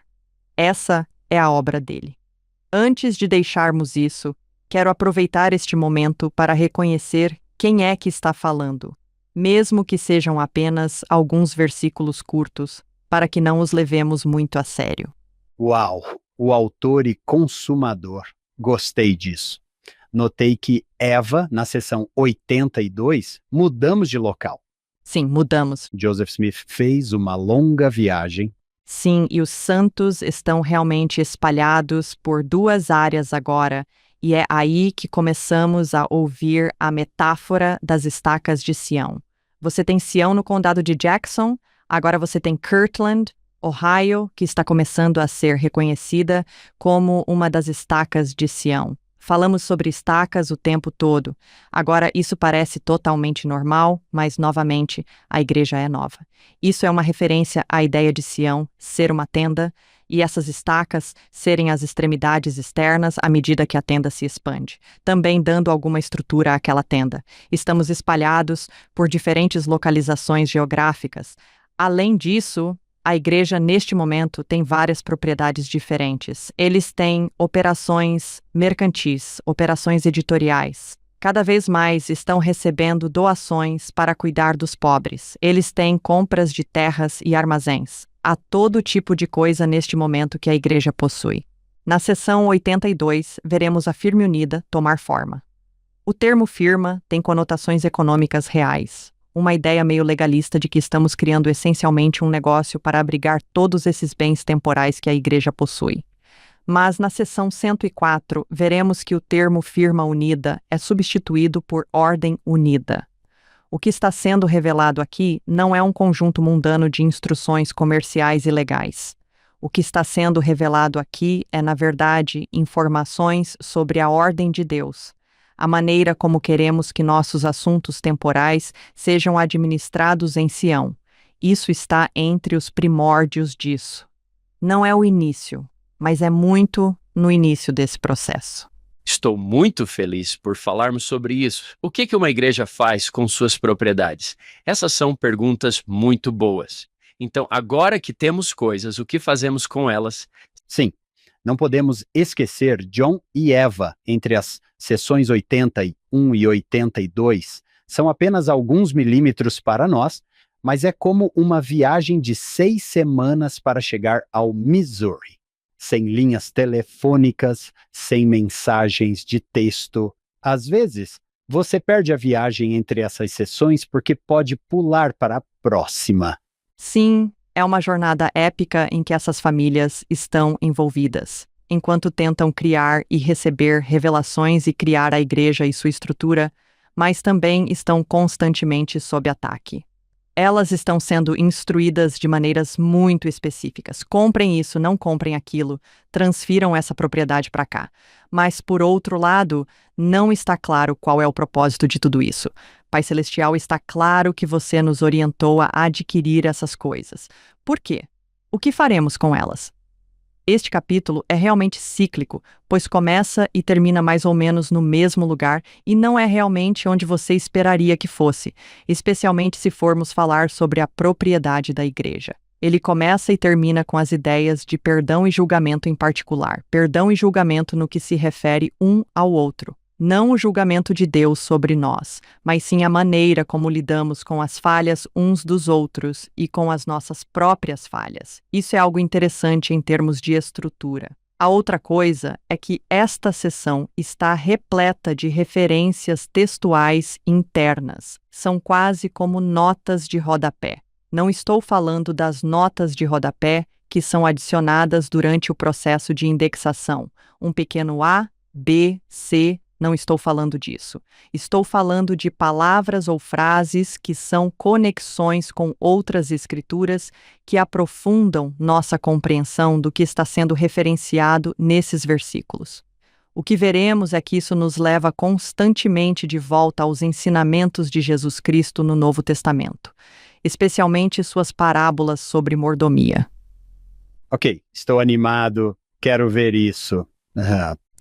Essa é a obra dele. Antes de deixarmos isso, quero aproveitar este momento para reconhecer quem é que está falando, mesmo que sejam apenas alguns versículos curtos, para que não os levemos muito a sério. Uau! O autor e consumador. Gostei disso. Notei que Eva, na sessão 82, mudamos de local. Sim, mudamos. Joseph Smith fez uma longa viagem. Sim, e os santos estão realmente espalhados por 2 áreas agora, e é aí que começamos a ouvir a metáfora das estacas de Sião. Você tem Sião no condado de Jackson, agora você tem Kirtland, Ohio, que está começando a ser reconhecida como uma das estacas de Sião. Falamos sobre estacas o tempo todo. Agora, isso parece totalmente normal, mas, novamente, a igreja é nova. Isso é uma referência à ideia de Sião ser uma tenda e essas estacas serem as extremidades externas à medida que a tenda se expande, também dando alguma estrutura àquela tenda. Estamos espalhados por diferentes localizações geográficas. Além disso, a igreja, neste momento, tem várias propriedades diferentes. Eles têm operações mercantis, operações editoriais. Cada vez mais estão recebendo doações para cuidar dos pobres. Eles têm compras de terras e armazéns. Há todo tipo de coisa neste momento que a igreja possui. Na sessão 82, veremos a firme unida tomar forma. O termo firma tem conotações econômicas reais. Uma ideia meio legalista de que estamos criando essencialmente um negócio para abrigar todos esses bens temporais que a igreja possui. Mas na seção 104, veremos que o termo firma unida é substituído por ordem unida. O que está sendo revelado aqui não é um conjunto mundano de instruções comerciais e legais. O que está sendo revelado aqui é, na verdade, informações sobre a ordem de Deus, a maneira como queremos que nossos assuntos temporais sejam administrados em Sião. Isso está entre os primórdios disso. Não é o início, mas é muito no início desse processo. Estou muito feliz por falarmos sobre isso. O que uma igreja faz com suas propriedades? Essas são perguntas muito boas. Então, agora que temos coisas, o que fazemos com elas? Sim, não podemos esquecer John e Eva entre as sessões 81 e 82. São apenas alguns milímetros para nós, mas é como uma viagem de 6 semanas para chegar ao Missouri. Sem linhas telefônicas, sem mensagens de texto. Às vezes, você perde a viagem entre essas sessões porque pode pular para a próxima. Sim, é uma jornada épica em que essas famílias estão envolvidas, enquanto tentam criar e receber revelações e criar a igreja e sua estrutura, mas também estão constantemente sob ataque. Elas estão sendo instruídas de maneiras muito específicas. Comprem isso, não comprem aquilo, transfiram essa propriedade para cá. Mas, por outro lado, não está claro qual é o propósito de tudo isso. Pai Celestial, está claro que você nos orientou a adquirir essas coisas. Por quê? O que faremos com elas? Este capítulo é realmente cíclico, pois começa e termina mais ou menos no mesmo lugar e não é realmente onde você esperaria que fosse, especialmente se formos falar sobre a propriedade da igreja. Ele começa e termina com as ideias de perdão e julgamento em particular, perdão e julgamento no que se refere um ao outro. Não o julgamento de Deus sobre nós, mas sim a maneira como lidamos com as falhas uns dos outros e com as nossas próprias falhas. Isso é algo interessante em termos de estrutura. A outra coisa é que esta seção está repleta de referências textuais internas. São quase como notas de rodapé. Não estou falando das notas de rodapé que são adicionadas durante o processo de indexação. Um pequeno A, B, C. Não estou falando disso. Estou falando de palavras ou frases que são conexões com outras escrituras que aprofundam nossa compreensão do que está sendo referenciado nesses versículos. O que veremos é que isso nos leva constantemente de volta aos ensinamentos de Jesus Cristo no Novo Testamento, especialmente suas parábolas sobre mordomia. Ok, estou animado, quero ver isso.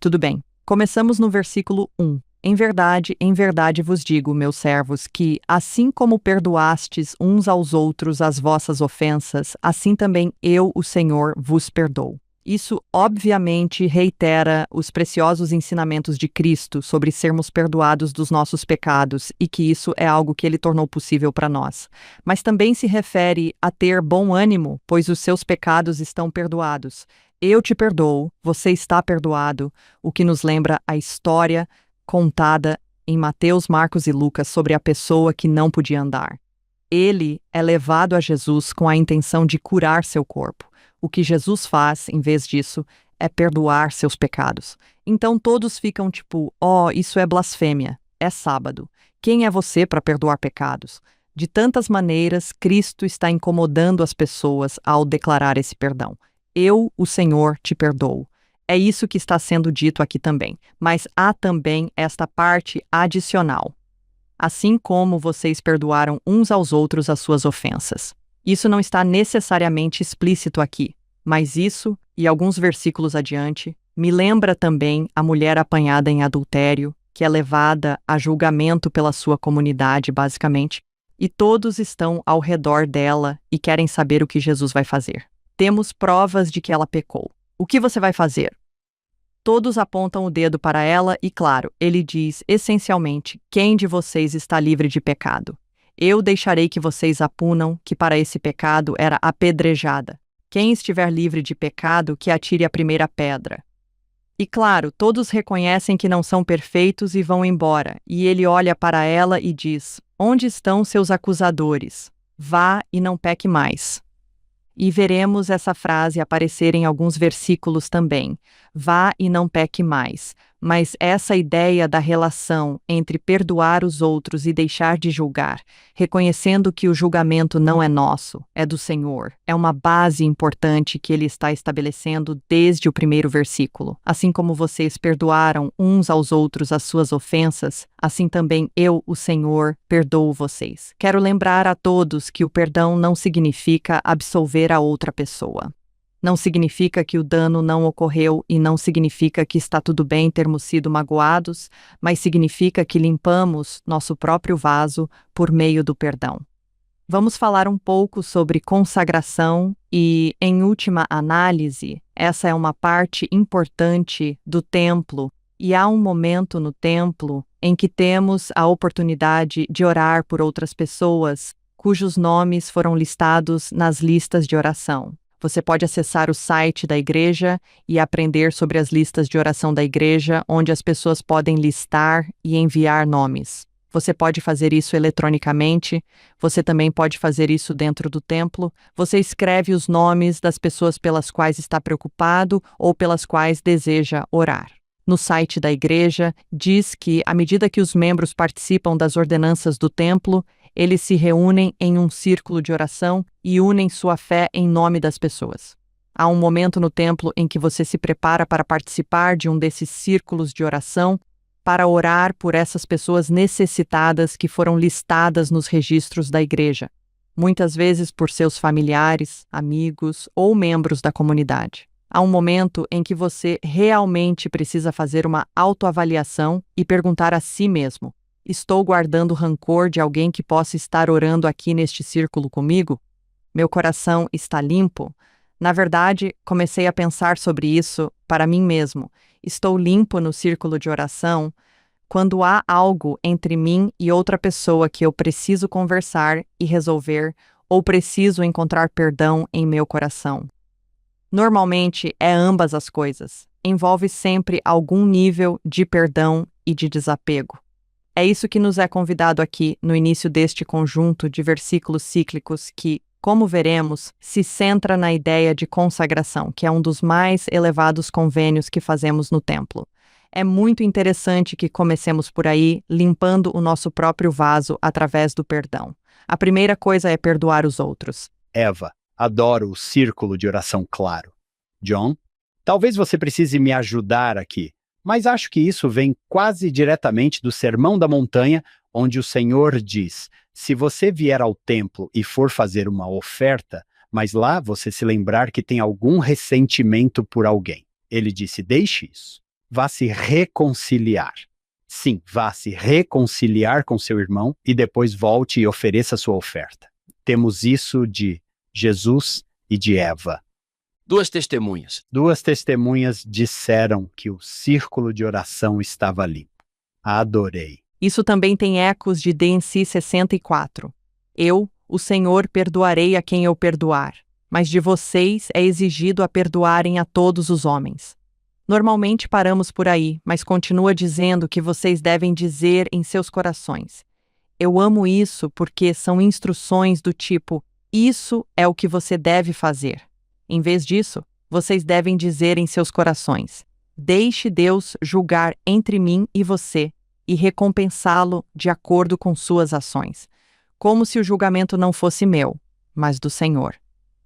Tudo bem. Começamos no versículo 1. Em verdade vos digo, meus servos, que, assim como perdoastes uns aos outros as vossas ofensas, assim também eu, o Senhor, vos perdoo. Isso, obviamente, reitera os preciosos ensinamentos de Cristo sobre sermos perdoados dos nossos pecados e que isso é algo que Ele tornou possível para nós. Mas também se refere a ter bom ânimo, pois os seus pecados estão perdoados. Eu te perdoo, você está perdoado, o que nos lembra a história contada em Mateus, Marcos e Lucas sobre a pessoa que não podia andar. Ele é levado a Jesus com a intenção de curar seu corpo. O que Jesus faz, em vez disso, é perdoar seus pecados. Então todos ficam tipo, isso é blasfêmia, é sábado. Quem é você para perdoar pecados? De tantas maneiras, Cristo está incomodando as pessoas ao declarar esse perdão. Eu, o Senhor, te perdoo. É isso que está sendo dito aqui também. Mas há também esta parte adicional. Assim como vocês perdoaram uns aos outros as suas ofensas. Isso não está necessariamente explícito aqui, mas isso, e alguns versículos adiante, me lembra também a mulher apanhada em adultério, que é levada a julgamento pela sua comunidade, basicamente, e todos estão ao redor dela e querem saber o que Jesus vai fazer. Temos provas de que ela pecou. O que você vai fazer? Todos apontam o dedo para ela e, claro, ele diz, essencialmente, quem de vocês está livre de pecado? Eu deixarei que vocês a punam, que para esse pecado era apedrejada. Quem estiver livre de pecado, que atire a primeira pedra. E claro, todos reconhecem que não são perfeitos e vão embora, e ele olha para ela e diz, onde estão seus acusadores? Vá e não peque mais. E veremos essa frase aparecer em alguns versículos também. Vá e não peque mais. Mas essa ideia da relação entre perdoar os outros e deixar de julgar, reconhecendo que o julgamento não é nosso, é do Senhor, é uma base importante que ele está estabelecendo desde o primeiro versículo. Assim como vocês perdoaram uns aos outros as suas ofensas, assim também eu, o Senhor, perdoo vocês. Quero lembrar a todos que o perdão não significa absolver a outra pessoa. Não significa que o dano não ocorreu e não significa que está tudo bem termos sido magoados, mas significa que limpamos nosso próprio vaso por meio do perdão. Vamos falar um pouco sobre consagração e, em última análise, essa é uma parte importante do templo e há um momento no templo em que temos a oportunidade de orar por outras pessoas cujos nomes foram listados nas listas de oração. Você pode acessar o site da igreja e aprender sobre as listas de oração da igreja, onde as pessoas podem listar e enviar nomes. Você pode fazer isso eletronicamente, você também pode fazer isso dentro do templo. Você escreve os nomes das pessoas pelas quais está preocupado ou pelas quais deseja orar. No site da igreja, diz que, à medida que os membros participam das ordenanças do templo, eles se reúnem em um círculo de oração e unem sua fé em nome das pessoas. Há um momento no templo em que você se prepara para participar de um desses círculos de oração para orar por essas pessoas necessitadas que foram listadas nos registros da igreja, muitas vezes por seus familiares, amigos ou membros da comunidade. há um momento em que você realmente precisa fazer uma autoavaliação e perguntar a si mesmo: estou guardando rancor de alguém que possa estar orando aqui neste círculo comigo? Meu coração está limpo? Na verdade, comecei a pensar sobre isso para mim mesmo. Estou limpo no círculo de oração quando há algo entre mim e outra pessoa que eu preciso conversar e resolver, ou preciso encontrar perdão em meu coração. Normalmente é ambas as coisas. Envolve sempre algum nível de perdão e de desapego. É isso que nos é convidado aqui no início deste conjunto de versículos cíclicos que, como veremos, se centra na ideia de consagração, que é um dos mais elevados convênios que fazemos no templo. É muito interessante que comecemos por aí, limpando o nosso próprio vaso através do perdão. A primeira coisa é perdoar os outros. Eva, adoro o círculo de oração claro. John, talvez você precise me ajudar aqui, mas acho que isso vem quase diretamente do Sermão da Montanha, onde o Senhor diz: se você vier ao templo e for fazer uma oferta, mas lá você se lembrar que tem algum ressentimento por alguém. Ele disse: deixe isso. Vá se reconciliar. Sim, vá se reconciliar com seu irmão e depois volte e ofereça sua oferta. Temos isso de Jesus e de Eva. Duas testemunhas. Duas testemunhas disseram que o círculo de oração estava limpo. Adorei. Isso também tem ecos de D&C 64. Eu, o Senhor, perdoarei a quem eu perdoar, mas de vocês é exigido a perdoarem a todos os homens. Normalmente paramos por aí, mas continua dizendo que vocês devem dizer em seus corações: eu amo isso porque são instruções do tipo: isso é o que você deve fazer. Em vez disso, vocês devem dizer em seus corações: deixe Deus julgar entre mim e você e recompensá-lo de acordo com suas ações, como se o julgamento não fosse meu, mas do Senhor.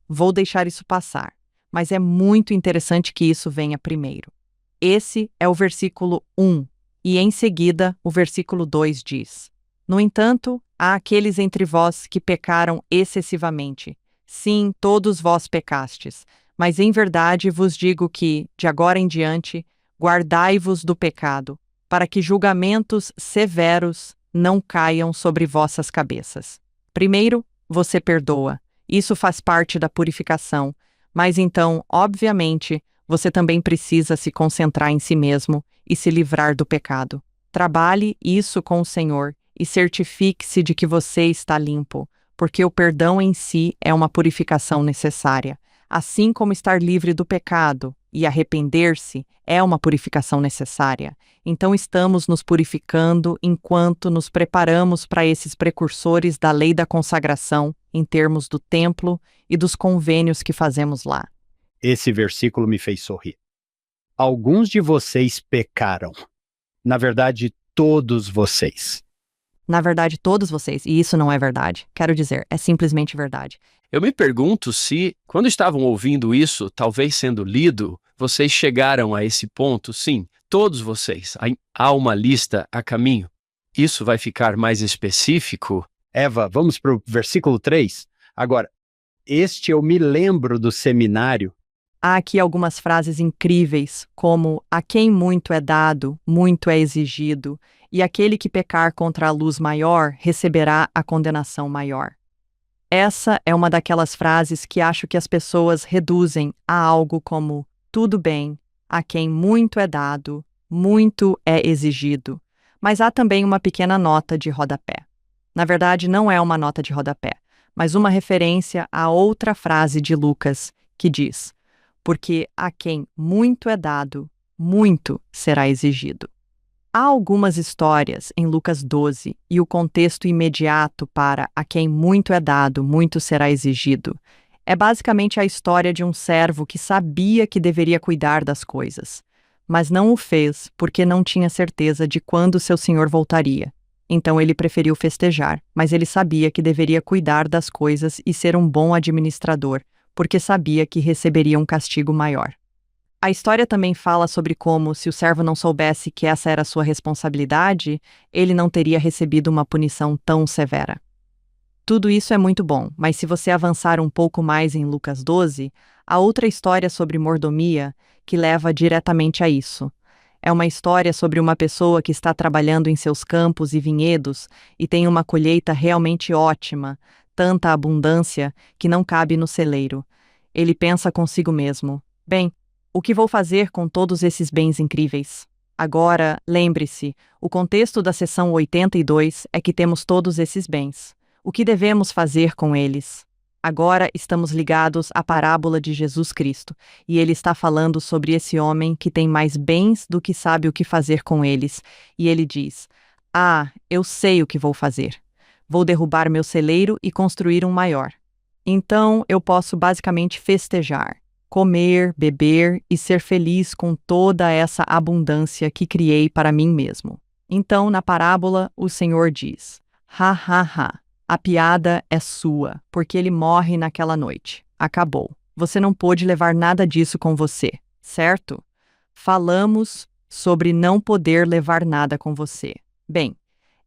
Vou deixar isso passar, mas é muito interessante que isso venha primeiro. Esse é o versículo 1, e em seguida o versículo 2 diz: no entanto, há aqueles entre vós que pecaram excessivamente. Sim, todos vós pecastes, mas em verdade vos digo que, de agora em diante, guardai-vos do pecado, para que julgamentos severos não caiam sobre vossas cabeças. Primeiro, você perdoa. Isso faz parte da purificação, mas então, obviamente, você também precisa se concentrar em si mesmo e se livrar do pecado. Trabalhe isso com o Senhor e certifique-se de que você está limpo, porque o perdão em si é uma purificação necessária, assim como estar livre do pecado e arrepender-se é uma purificação necessária. Então estamos nos purificando enquanto nos preparamos para esses precursores da lei da consagração, em termos do templo e dos convênios que fazemos lá. Esse versículo me fez sorrir. Alguns de vocês pecaram. Na verdade, todos vocês. Na verdade, todos vocês, e isso não é verdade. Quero dizer, é simplesmente verdade. Eu me pergunto se, quando estavam ouvindo isso, talvez sendo lido, vocês chegaram a esse ponto. Sim, todos vocês. Há uma lista a caminho. Isso vai ficar mais específico? Eva, vamos para o versículo 3? Agora, este eu me lembro do seminário. Há aqui algumas frases incríveis, como: a quem muito é dado, muito é exigido, e aquele que pecar contra a luz maior receberá a condenação maior. Essa é uma daquelas frases que acho que as pessoas reduzem a algo como: tudo bem, a quem muito é dado, muito é exigido. Mas há também uma pequena nota de rodapé. Na verdade, não é uma nota de rodapé, mas uma referência a outra frase de Lucas, que diz: porque a quem muito é dado, muito será exigido. Há algumas histórias em Lucas 12 e o contexto imediato para a quem muito é dado, muito será exigido. É basicamente a história de um servo que sabia que deveria cuidar das coisas, mas não o fez porque não tinha certeza de quando seu senhor voltaria. Então ele preferiu festejar, mas ele sabia que deveria cuidar das coisas e ser um bom administrador, porque sabia que receberia um castigo maior. A história também fala sobre como, se o servo não soubesse que essa era sua responsabilidade, ele não teria recebido uma punição tão severa. Tudo isso é muito bom, mas se você avançar um pouco mais em Lucas 12, Há outra história sobre mordomia que leva diretamente a isso. É uma história sobre uma pessoa que está trabalhando em seus campos e vinhedos e tem uma colheita realmente ótima, tanta abundância que não cabe no celeiro. Ele pensa consigo mesmo: bem, o que vou fazer com todos esses bens incríveis? Agora, lembre-se, o contexto da seção 82 é que temos todos esses bens. O que devemos fazer com eles? Agora estamos ligados à parábola de Jesus Cristo, e ele está falando sobre esse homem que tem mais bens do que sabe o que fazer com eles. E ele diz: ah, eu sei o que vou fazer. Vou derrubar meu celeiro e construir um maior. Então eu posso basicamente festejar, comer, beber e ser feliz com toda essa abundância que criei para mim mesmo. Então, na parábola, o Senhor diz: ha, ha, ha. A piada é sua, porque ele morre naquela noite. Acabou. Você não pôde levar nada disso com você, certo? Falamos sobre não poder levar nada com você. Bem,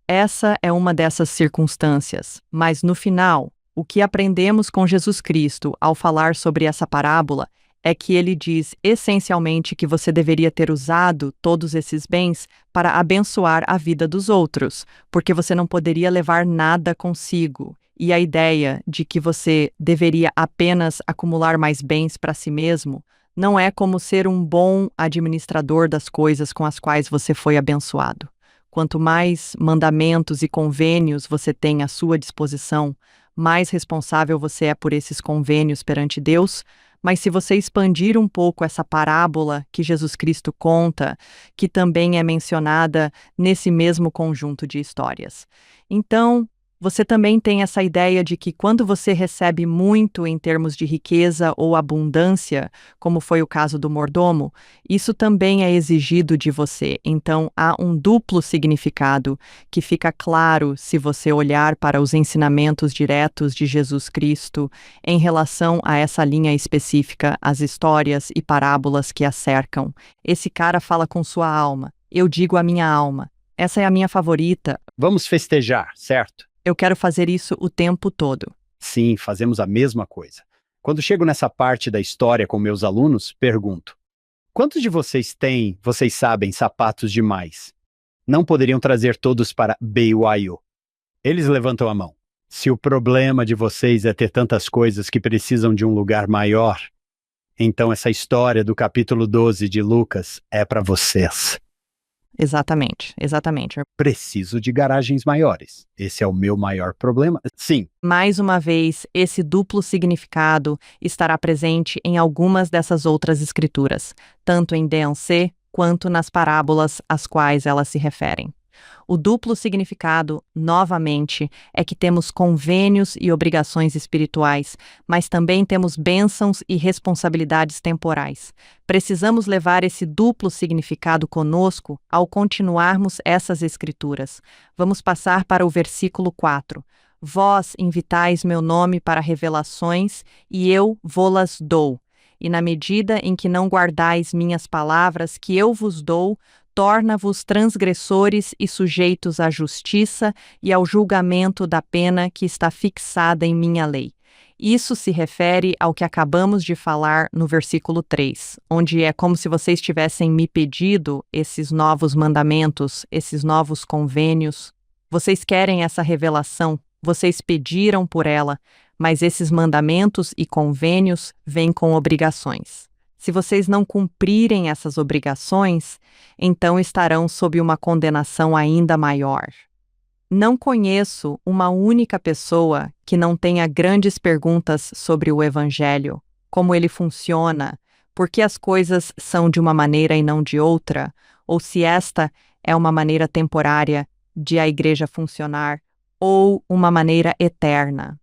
essa é uma dessas circunstâncias, mas no final, o que aprendemos com Jesus Cristo ao falar sobre essa parábola é que ele diz essencialmente que você deveria ter usado todos esses bens para abençoar a vida dos outros, porque você não poderia levar nada consigo. E a ideia de que você deveria apenas acumular mais bens para si mesmo não é como ser um bom administrador das coisas com as quais você foi abençoado. Quanto mais mandamentos e convênios você tem à sua disposição, mais responsável você é por esses convênios perante Deus. Mas se você expandir um pouco essa parábola que Jesus Cristo conta, que também é mencionada nesse mesmo conjunto de histórias. Então, você também tem essa ideia de que quando você recebe muito em termos de riqueza ou abundância, como foi o caso do mordomo, isso também é exigido de você. Então, há um duplo significado que fica claro se você olhar para os ensinamentos diretos de Jesus Cristo em relação a essa linha específica, as histórias e parábolas que a cercam. Esse cara fala com sua alma. Eu digo a minha alma. Essa é a minha favorita. Vamos festejar, certo? Eu quero fazer isso o tempo todo. Sim, fazemos a mesma coisa. Quando chego nessa parte da história com meus alunos, pergunto: quantos de vocês sabem, sapatos demais? Não poderiam trazer todos para BYU. Eles levantam a mão. Se o problema de vocês é ter tantas coisas que precisam de um lugar maior, então essa história do capítulo 12 de Lucas é para vocês. Exatamente, exatamente. Preciso de garagens maiores. Esse é o meu maior problema? Sim. Mais uma vez, esse duplo significado estará presente em algumas dessas outras escrituras, tanto em D&C quanto nas parábolas às quais elas se referem. O duplo significado, novamente, é que temos convênios e obrigações espirituais, mas também temos bênçãos e responsabilidades temporais. Precisamos levar esse duplo significado conosco ao continuarmos essas escrituras. Vamos passar para o versículo 4. Vós invitais meu nome para revelações, e eu vô-las dou. E na medida em que não guardais minhas palavras que eu vos dou, torna-vos transgressores e sujeitos à justiça e ao julgamento da pena que está fixada em minha lei. Isso se refere ao que acabamos de falar no versículo 3, onde é como se vocês tivessem me pedido esses novos mandamentos, esses novos convênios. Vocês querem essa revelação, vocês pediram por ela, mas esses mandamentos e convênios vêm com obrigações. Se vocês não cumprirem essas obrigações, então estarão sob uma condenação ainda maior. Não conheço uma única pessoa que não tenha grandes perguntas sobre o Evangelho, como ele funciona, por que as coisas são de uma maneira e não de outra, ou se esta é uma maneira temporária de a igreja funcionar, ou uma maneira eterna.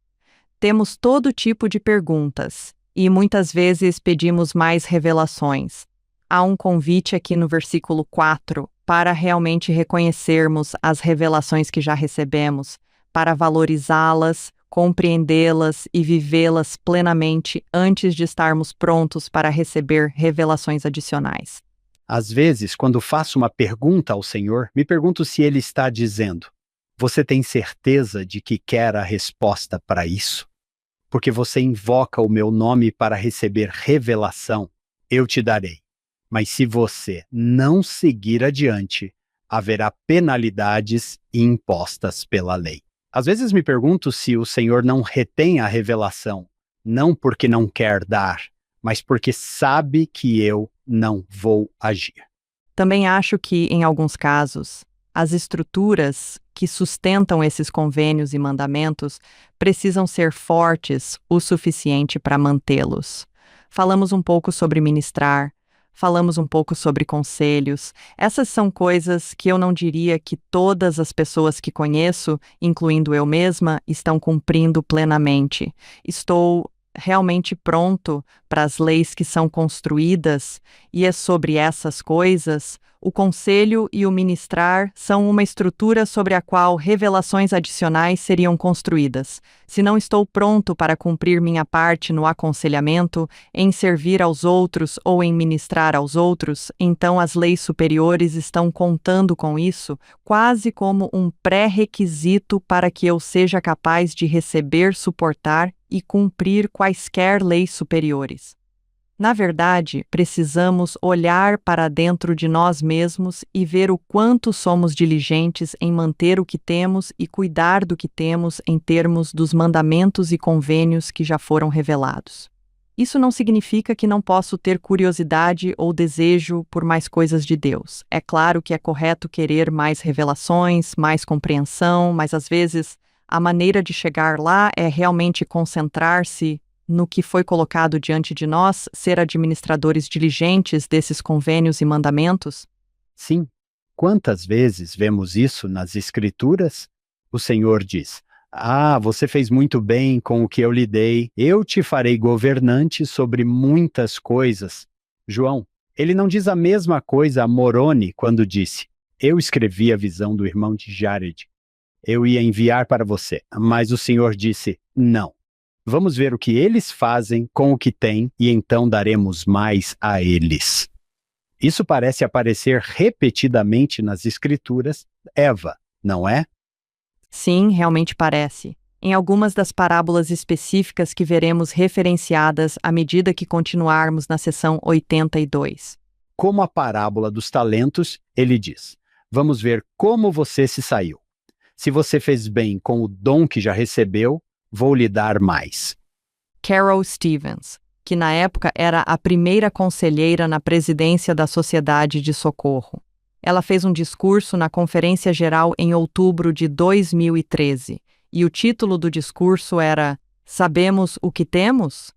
Temos todo tipo de perguntas. E muitas vezes pedimos mais revelações. Há um convite aqui no versículo 4 para realmente reconhecermos as revelações que já recebemos, para valorizá-las, compreendê-las e vivê-las plenamente antes de estarmos prontos para receber revelações adicionais. Às vezes, quando faço uma pergunta ao Senhor, me pergunto se Ele está dizendo: você tem certeza de que quer a resposta para isso? porque você invoca o meu nome para receber revelação, eu te darei. Mas se você não seguir adiante, haverá penalidades impostas pela lei. Às vezes me pergunto se o Senhor não retém a revelação, não porque não quer dar, mas porque sabe que eu não vou agir. Também acho que, em alguns casos, as estruturas que sustentam esses convênios e mandamentos precisam ser fortes o suficiente para mantê-los. Falamos um pouco sobre ministrar, falamos um pouco sobre conselhos. Essas são coisas que eu não diria que todas as pessoas que conheço, incluindo eu mesma, estão cumprindo plenamente. Estou realmente pronto para as leis que são construídas, e é sobre essas coisas. O conselho e o ministrar são uma estrutura sobre a qual revelações adicionais seriam construídas. Se não estou pronto para cumprir minha parte no aconselhamento, em servir aos outros ou em ministrar aos outros, então as leis superiores estão contando com isso, quase como um pré-requisito para que eu seja capaz de receber, suportar e cumprir quaisquer leis superiores. Na verdade, precisamos olhar para dentro de nós mesmos e ver o quanto somos diligentes em manter o que temos e cuidar do que temos em termos dos mandamentos e convênios que já foram revelados. Isso não significa que não posso ter curiosidade ou desejo por mais coisas de Deus. É claro que é correto querer mais revelações, mais compreensão, mas às vezes a maneira de chegar lá é realmente concentrar-se no que foi colocado diante de nós, ser administradores diligentes desses convênios e mandamentos? Sim, quantas vezes vemos isso nas Escrituras? O Senhor diz: Ah, você fez muito bem com o que eu lhe dei, eu te farei governante sobre muitas coisas. João, ele não diz a mesma coisa a Moroni quando disse: Eu escrevi a visão do irmão de Jared. Eu ia enviar para você, mas o Senhor disse: Não. Vamos ver o que eles fazem com o que têm e então daremos mais a eles. Isso parece aparecer repetidamente nas Escrituras, Eva, não é? Sim, realmente parece. Em algumas das parábolas específicas que veremos referenciadas à medida que continuarmos na seção 82. Como a parábola dos talentos, ele diz: Vamos ver como você se saiu. Se você fez bem com o dom que já recebeu, vou lhe dar mais. Carol Stevens, que na época era a primeira conselheira na presidência da Sociedade de Socorro. Ela fez um discurso na Conferência Geral em outubro de 2013, e o título do discurso era Sabemos o que temos?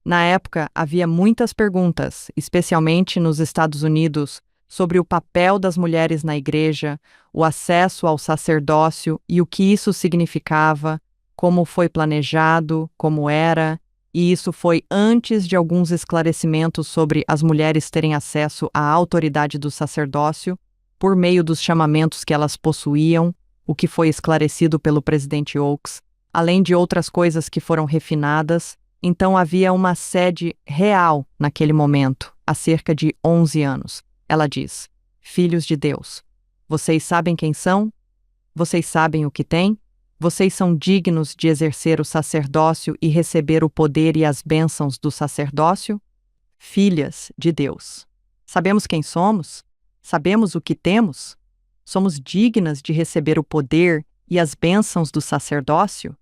Na época, havia muitas perguntas, especialmente nos Estados Unidos, sobre o papel das mulheres na igreja, o acesso ao sacerdócio e o que isso significava, como foi planejado, como era, e isso foi antes de alguns esclarecimentos sobre as mulheres terem acesso à autoridade do sacerdócio, por meio dos chamamentos que elas possuíam, o que foi esclarecido pelo presidente Oaks, além de outras coisas que foram refinadas. Então havia uma sede real naquele momento, há cerca de 11 anos. Ela diz: Filhos de Deus, vocês sabem quem são? Vocês sabem o que têm? Vocês são dignos de exercer o sacerdócio e receber o poder e as bênçãos do sacerdócio? Filhas de Deus. Sabemos quem somos? Sabemos o que temos? Somos dignas de receber o poder e as bênçãos do sacerdócio?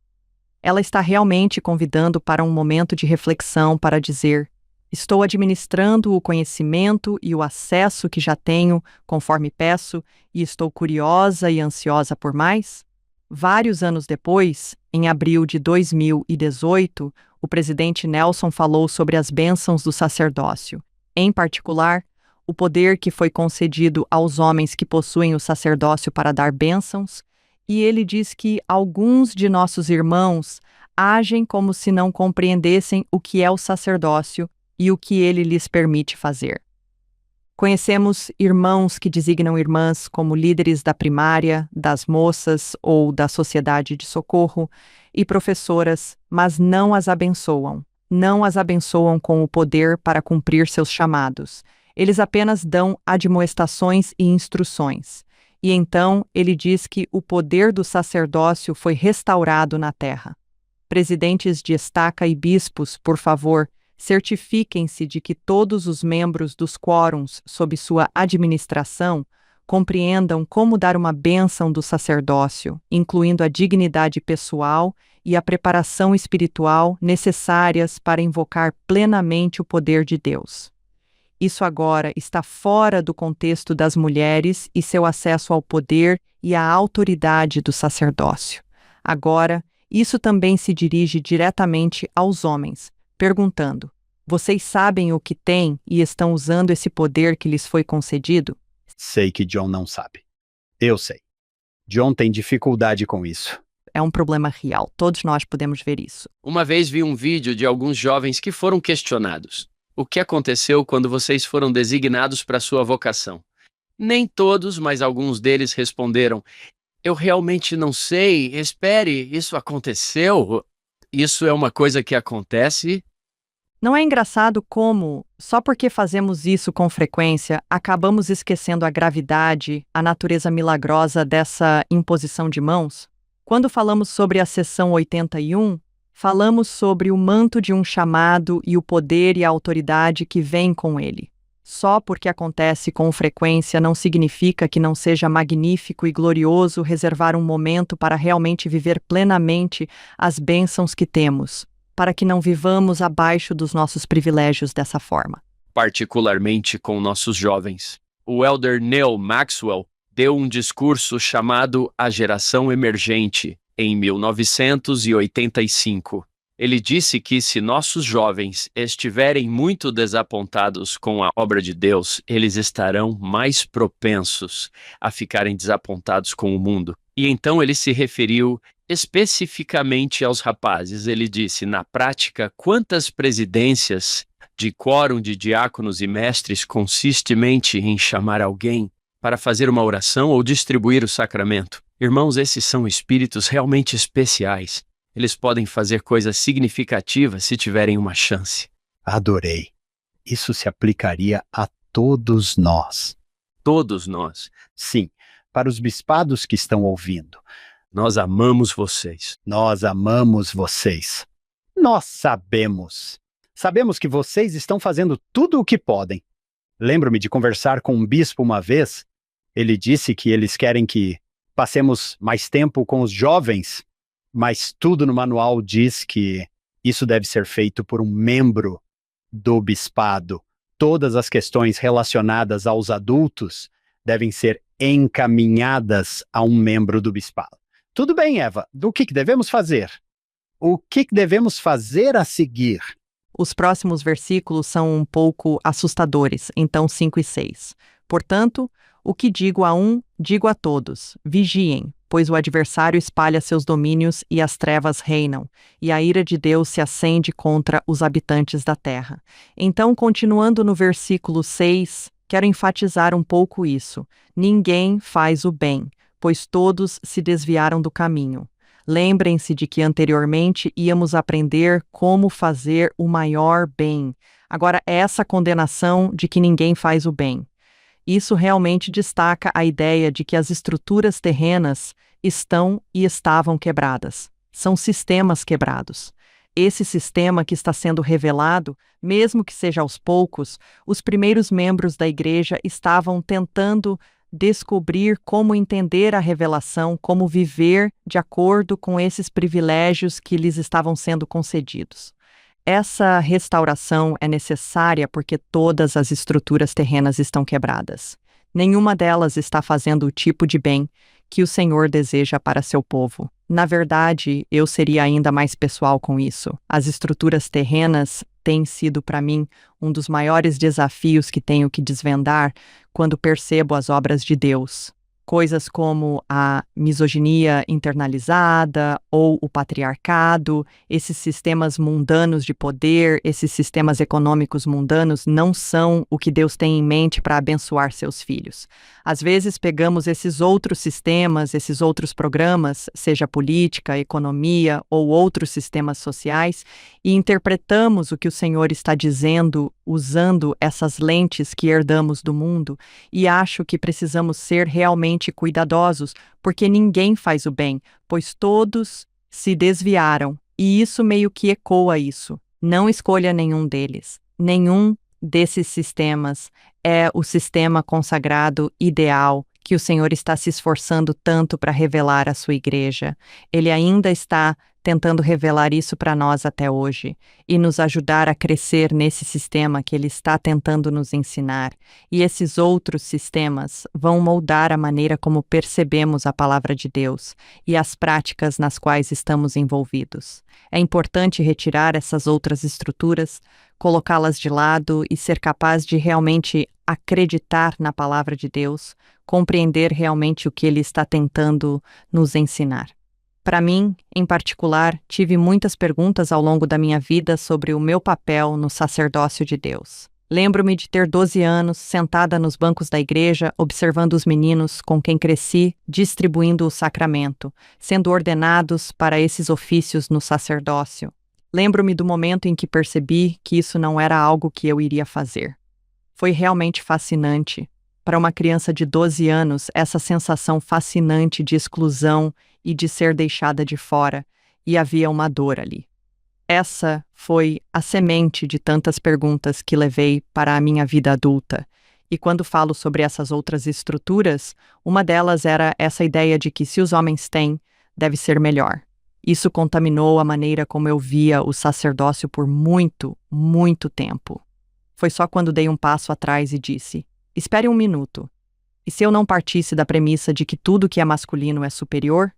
Ela está realmente convidando para um momento de reflexão para dizer: estou administrando o conhecimento e o acesso que já tenho, conforme peço, e estou curiosa e ansiosa por mais? Vários anos depois, em abril de 2018, o presidente Nelson falou sobre as bênçãos do sacerdócio, em particular, o poder que foi concedido aos homens que possuem o sacerdócio para dar bênçãos, e ele diz que alguns de nossos irmãos agem como se não compreendessem o que é o sacerdócio e o que ele lhes permite fazer. Conhecemos irmãos que designam irmãs como líderes da primária, das moças ou da sociedade de socorro e professoras, mas não as abençoam. Não as abençoam com o poder para cumprir seus chamados. Eles apenas dão admoestações e instruções. E então ele diz que o poder do sacerdócio foi restaurado na terra. Presidentes de estaca e bispos, por favor, certifiquem-se de que todos os membros dos quórums sob sua administração compreendam como dar uma bênção do sacerdócio, incluindo a dignidade pessoal e a preparação espiritual necessárias para invocar plenamente o poder de Deus. Isso agora está fora do contexto das mulheres e seu acesso ao poder e à autoridade do sacerdócio. Agora, isso também se dirige diretamente aos homens, perguntando: vocês sabem o que têm e estão usando esse poder que lhes foi concedido? Sei que John não sabe. Eu sei. John tem dificuldade com isso. É um problema real, todos nós podemos ver isso. Uma vez vi um vídeo de alguns jovens que foram questionados. O que aconteceu quando vocês foram designados para sua vocação? Nem todos, mas alguns deles responderam: eu realmente não sei, espere, isso aconteceu? Isso é uma coisa que acontece? Não é engraçado como, só porque fazemos isso com frequência, acabamos esquecendo a gravidade, a natureza milagrosa dessa imposição de mãos? Quando falamos sobre a seção 81, falamos sobre o manto de um chamado e o poder e a autoridade que vem com ele. Só porque acontece com frequência não significa que não seja magnífico e glorioso reservar um momento para realmente viver plenamente as bênçãos que temos, para que não vivamos abaixo dos nossos privilégios dessa forma. Particularmente com nossos jovens. O elder Neil Maxwell deu um discurso chamado A Geração Emergente, em 1985. Ele disse que se nossos jovens estiverem muito desapontados com a obra de Deus, eles estarão mais propensos a ficarem desapontados com o mundo. E então ele se referiu especificamente aos rapazes. Ele disse: na prática, quantas presidências de quórum de diáconos e mestres consistentemente em chamar alguém para fazer uma oração ou distribuir o sacramento? Irmãos, esses são espíritos realmente especiais. Eles podem fazer coisas significativas se tiverem uma chance. Adorei. Isso se aplicaria a todos nós. Todos nós. Sim, para os bispados que estão ouvindo. Nós amamos vocês. Nós amamos vocês. Nós sabemos. Sabemos que vocês estão fazendo tudo o que podem. Lembro-me de conversar com um bispo uma vez. Ele disse que eles querem que passemos mais tempo com os jovens, mas tudo no manual diz que isso deve ser feito por um membro do bispado. Todas as questões relacionadas aos adultos devem ser encaminhadas a um membro do bispado. Tudo bem, Eva, do que devemos fazer? O que devemos fazer a seguir? Os próximos versículos são um pouco assustadores, então 5 e 6. Portanto, o que digo a um, digo a todos: vigiem, pois o adversário espalha seus domínios e as trevas reinam, e a ira de Deus se acende contra os habitantes da terra. Então, continuando no versículo 6, quero enfatizar um pouco isso. Ninguém faz o bem, pois todos se desviaram do caminho. Lembrem-se de que anteriormente íamos aprender como fazer o maior bem. Agora, essa condenação de que ninguém faz o bem. Isso realmente destaca a ideia de que as estruturas terrenas estão e estavam quebradas. São sistemas quebrados. Esse sistema que está sendo revelado, mesmo que seja aos poucos, os primeiros membros da igreja estavam tentando descobrir como entender a revelação, como viver de acordo com esses privilégios que lhes estavam sendo concedidos. Essa restauração é necessária porque todas as estruturas terrenas estão quebradas. Nenhuma delas está fazendo o tipo de bem que o Senhor deseja para seu povo. Na verdade, eu seria ainda mais pessoal com isso. As estruturas terrenas têm sido para mim um dos maiores desafios que tenho que desvendar quando percebo as obras de Deus. Coisas como a misoginia internalizada ou o patriarcado, esses sistemas mundanos de poder, esses sistemas econômicos mundanos não são o que Deus tem em mente para abençoar seus filhos. Às vezes pegamos esses outros sistemas, esses outros programas, seja política, economia ou outros sistemas sociais, e interpretamos o que o Senhor está dizendo usando essas lentes que herdamos do mundo, e acho que precisamos ser realmente cuidadosos, porque ninguém faz o bem, pois todos se desviaram E isso meio que ecoa isso. Não escolha nenhum deles. Nenhum desses sistemas é o sistema consagrado ideal que o Senhor está se esforçando tanto para revelar à sua igreja. Ele ainda está tentando revelar isso para nós até hoje e nos ajudar a crescer nesse sistema que Ele está tentando nos ensinar. E esses outros sistemas vão moldar a maneira como percebemos a palavra de Deus e as práticas nas quais estamos envolvidos. É importante retirar essas outras estruturas, colocá-las de lado e ser capaz de realmente acreditar na palavra de Deus, compreender realmente o que Ele está tentando nos ensinar. Para mim, em particular, tive muitas perguntas ao longo da minha vida sobre o meu papel no sacerdócio de Deus. Lembro-me de ter 12 anos, sentada nos bancos da igreja, observando os meninos com quem cresci, distribuindo o sacramento, sendo ordenados para esses ofícios no sacerdócio. Lembro-me do momento em que percebi que isso não era algo que eu iria fazer. Foi realmente fascinante. Para uma criança de 12 anos, essa sensação fascinante de exclusão e de ser deixada de fora, e havia uma dor ali. Essa foi a semente de tantas perguntas que levei para a minha vida adulta. E quando falo sobre essas outras estruturas, uma delas era essa ideia de que se os homens têm, deve ser melhor. Isso contaminou a maneira como eu via o sacerdócio por muito, muito tempo. Foi só quando dei um passo atrás e disse: espere um minuto. E se eu não partisse da premissa de que tudo que é masculino é superior?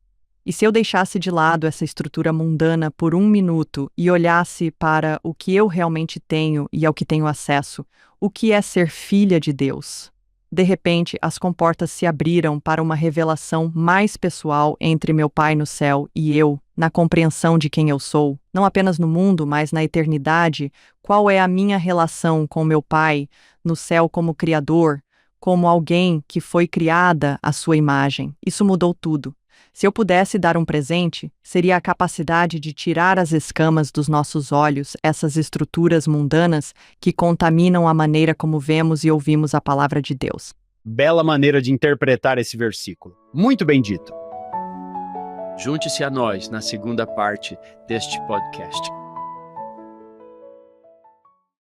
E se eu deixasse de lado essa estrutura mundana por um minuto e olhasse para o que eu realmente tenho e ao que tenho acesso, o que é ser filha de Deus? De repente, as comportas se abriram para uma revelação mais pessoal entre meu Pai no céu e eu, na compreensão de quem eu sou, não apenas no mundo, mas na eternidade. Qual é a minha relação com meu Pai no céu como Criador, como alguém que foi criada à sua imagem? Isso mudou tudo. Se eu pudesse dar um presente, seria a capacidade de tirar as escamas dos nossos olhos, essas estruturas mundanas que contaminam a maneira como vemos e ouvimos a palavra de Deus. Bela maneira de interpretar esse versículo. Muito bem dito. Junte-se a nós na segunda parte deste podcast.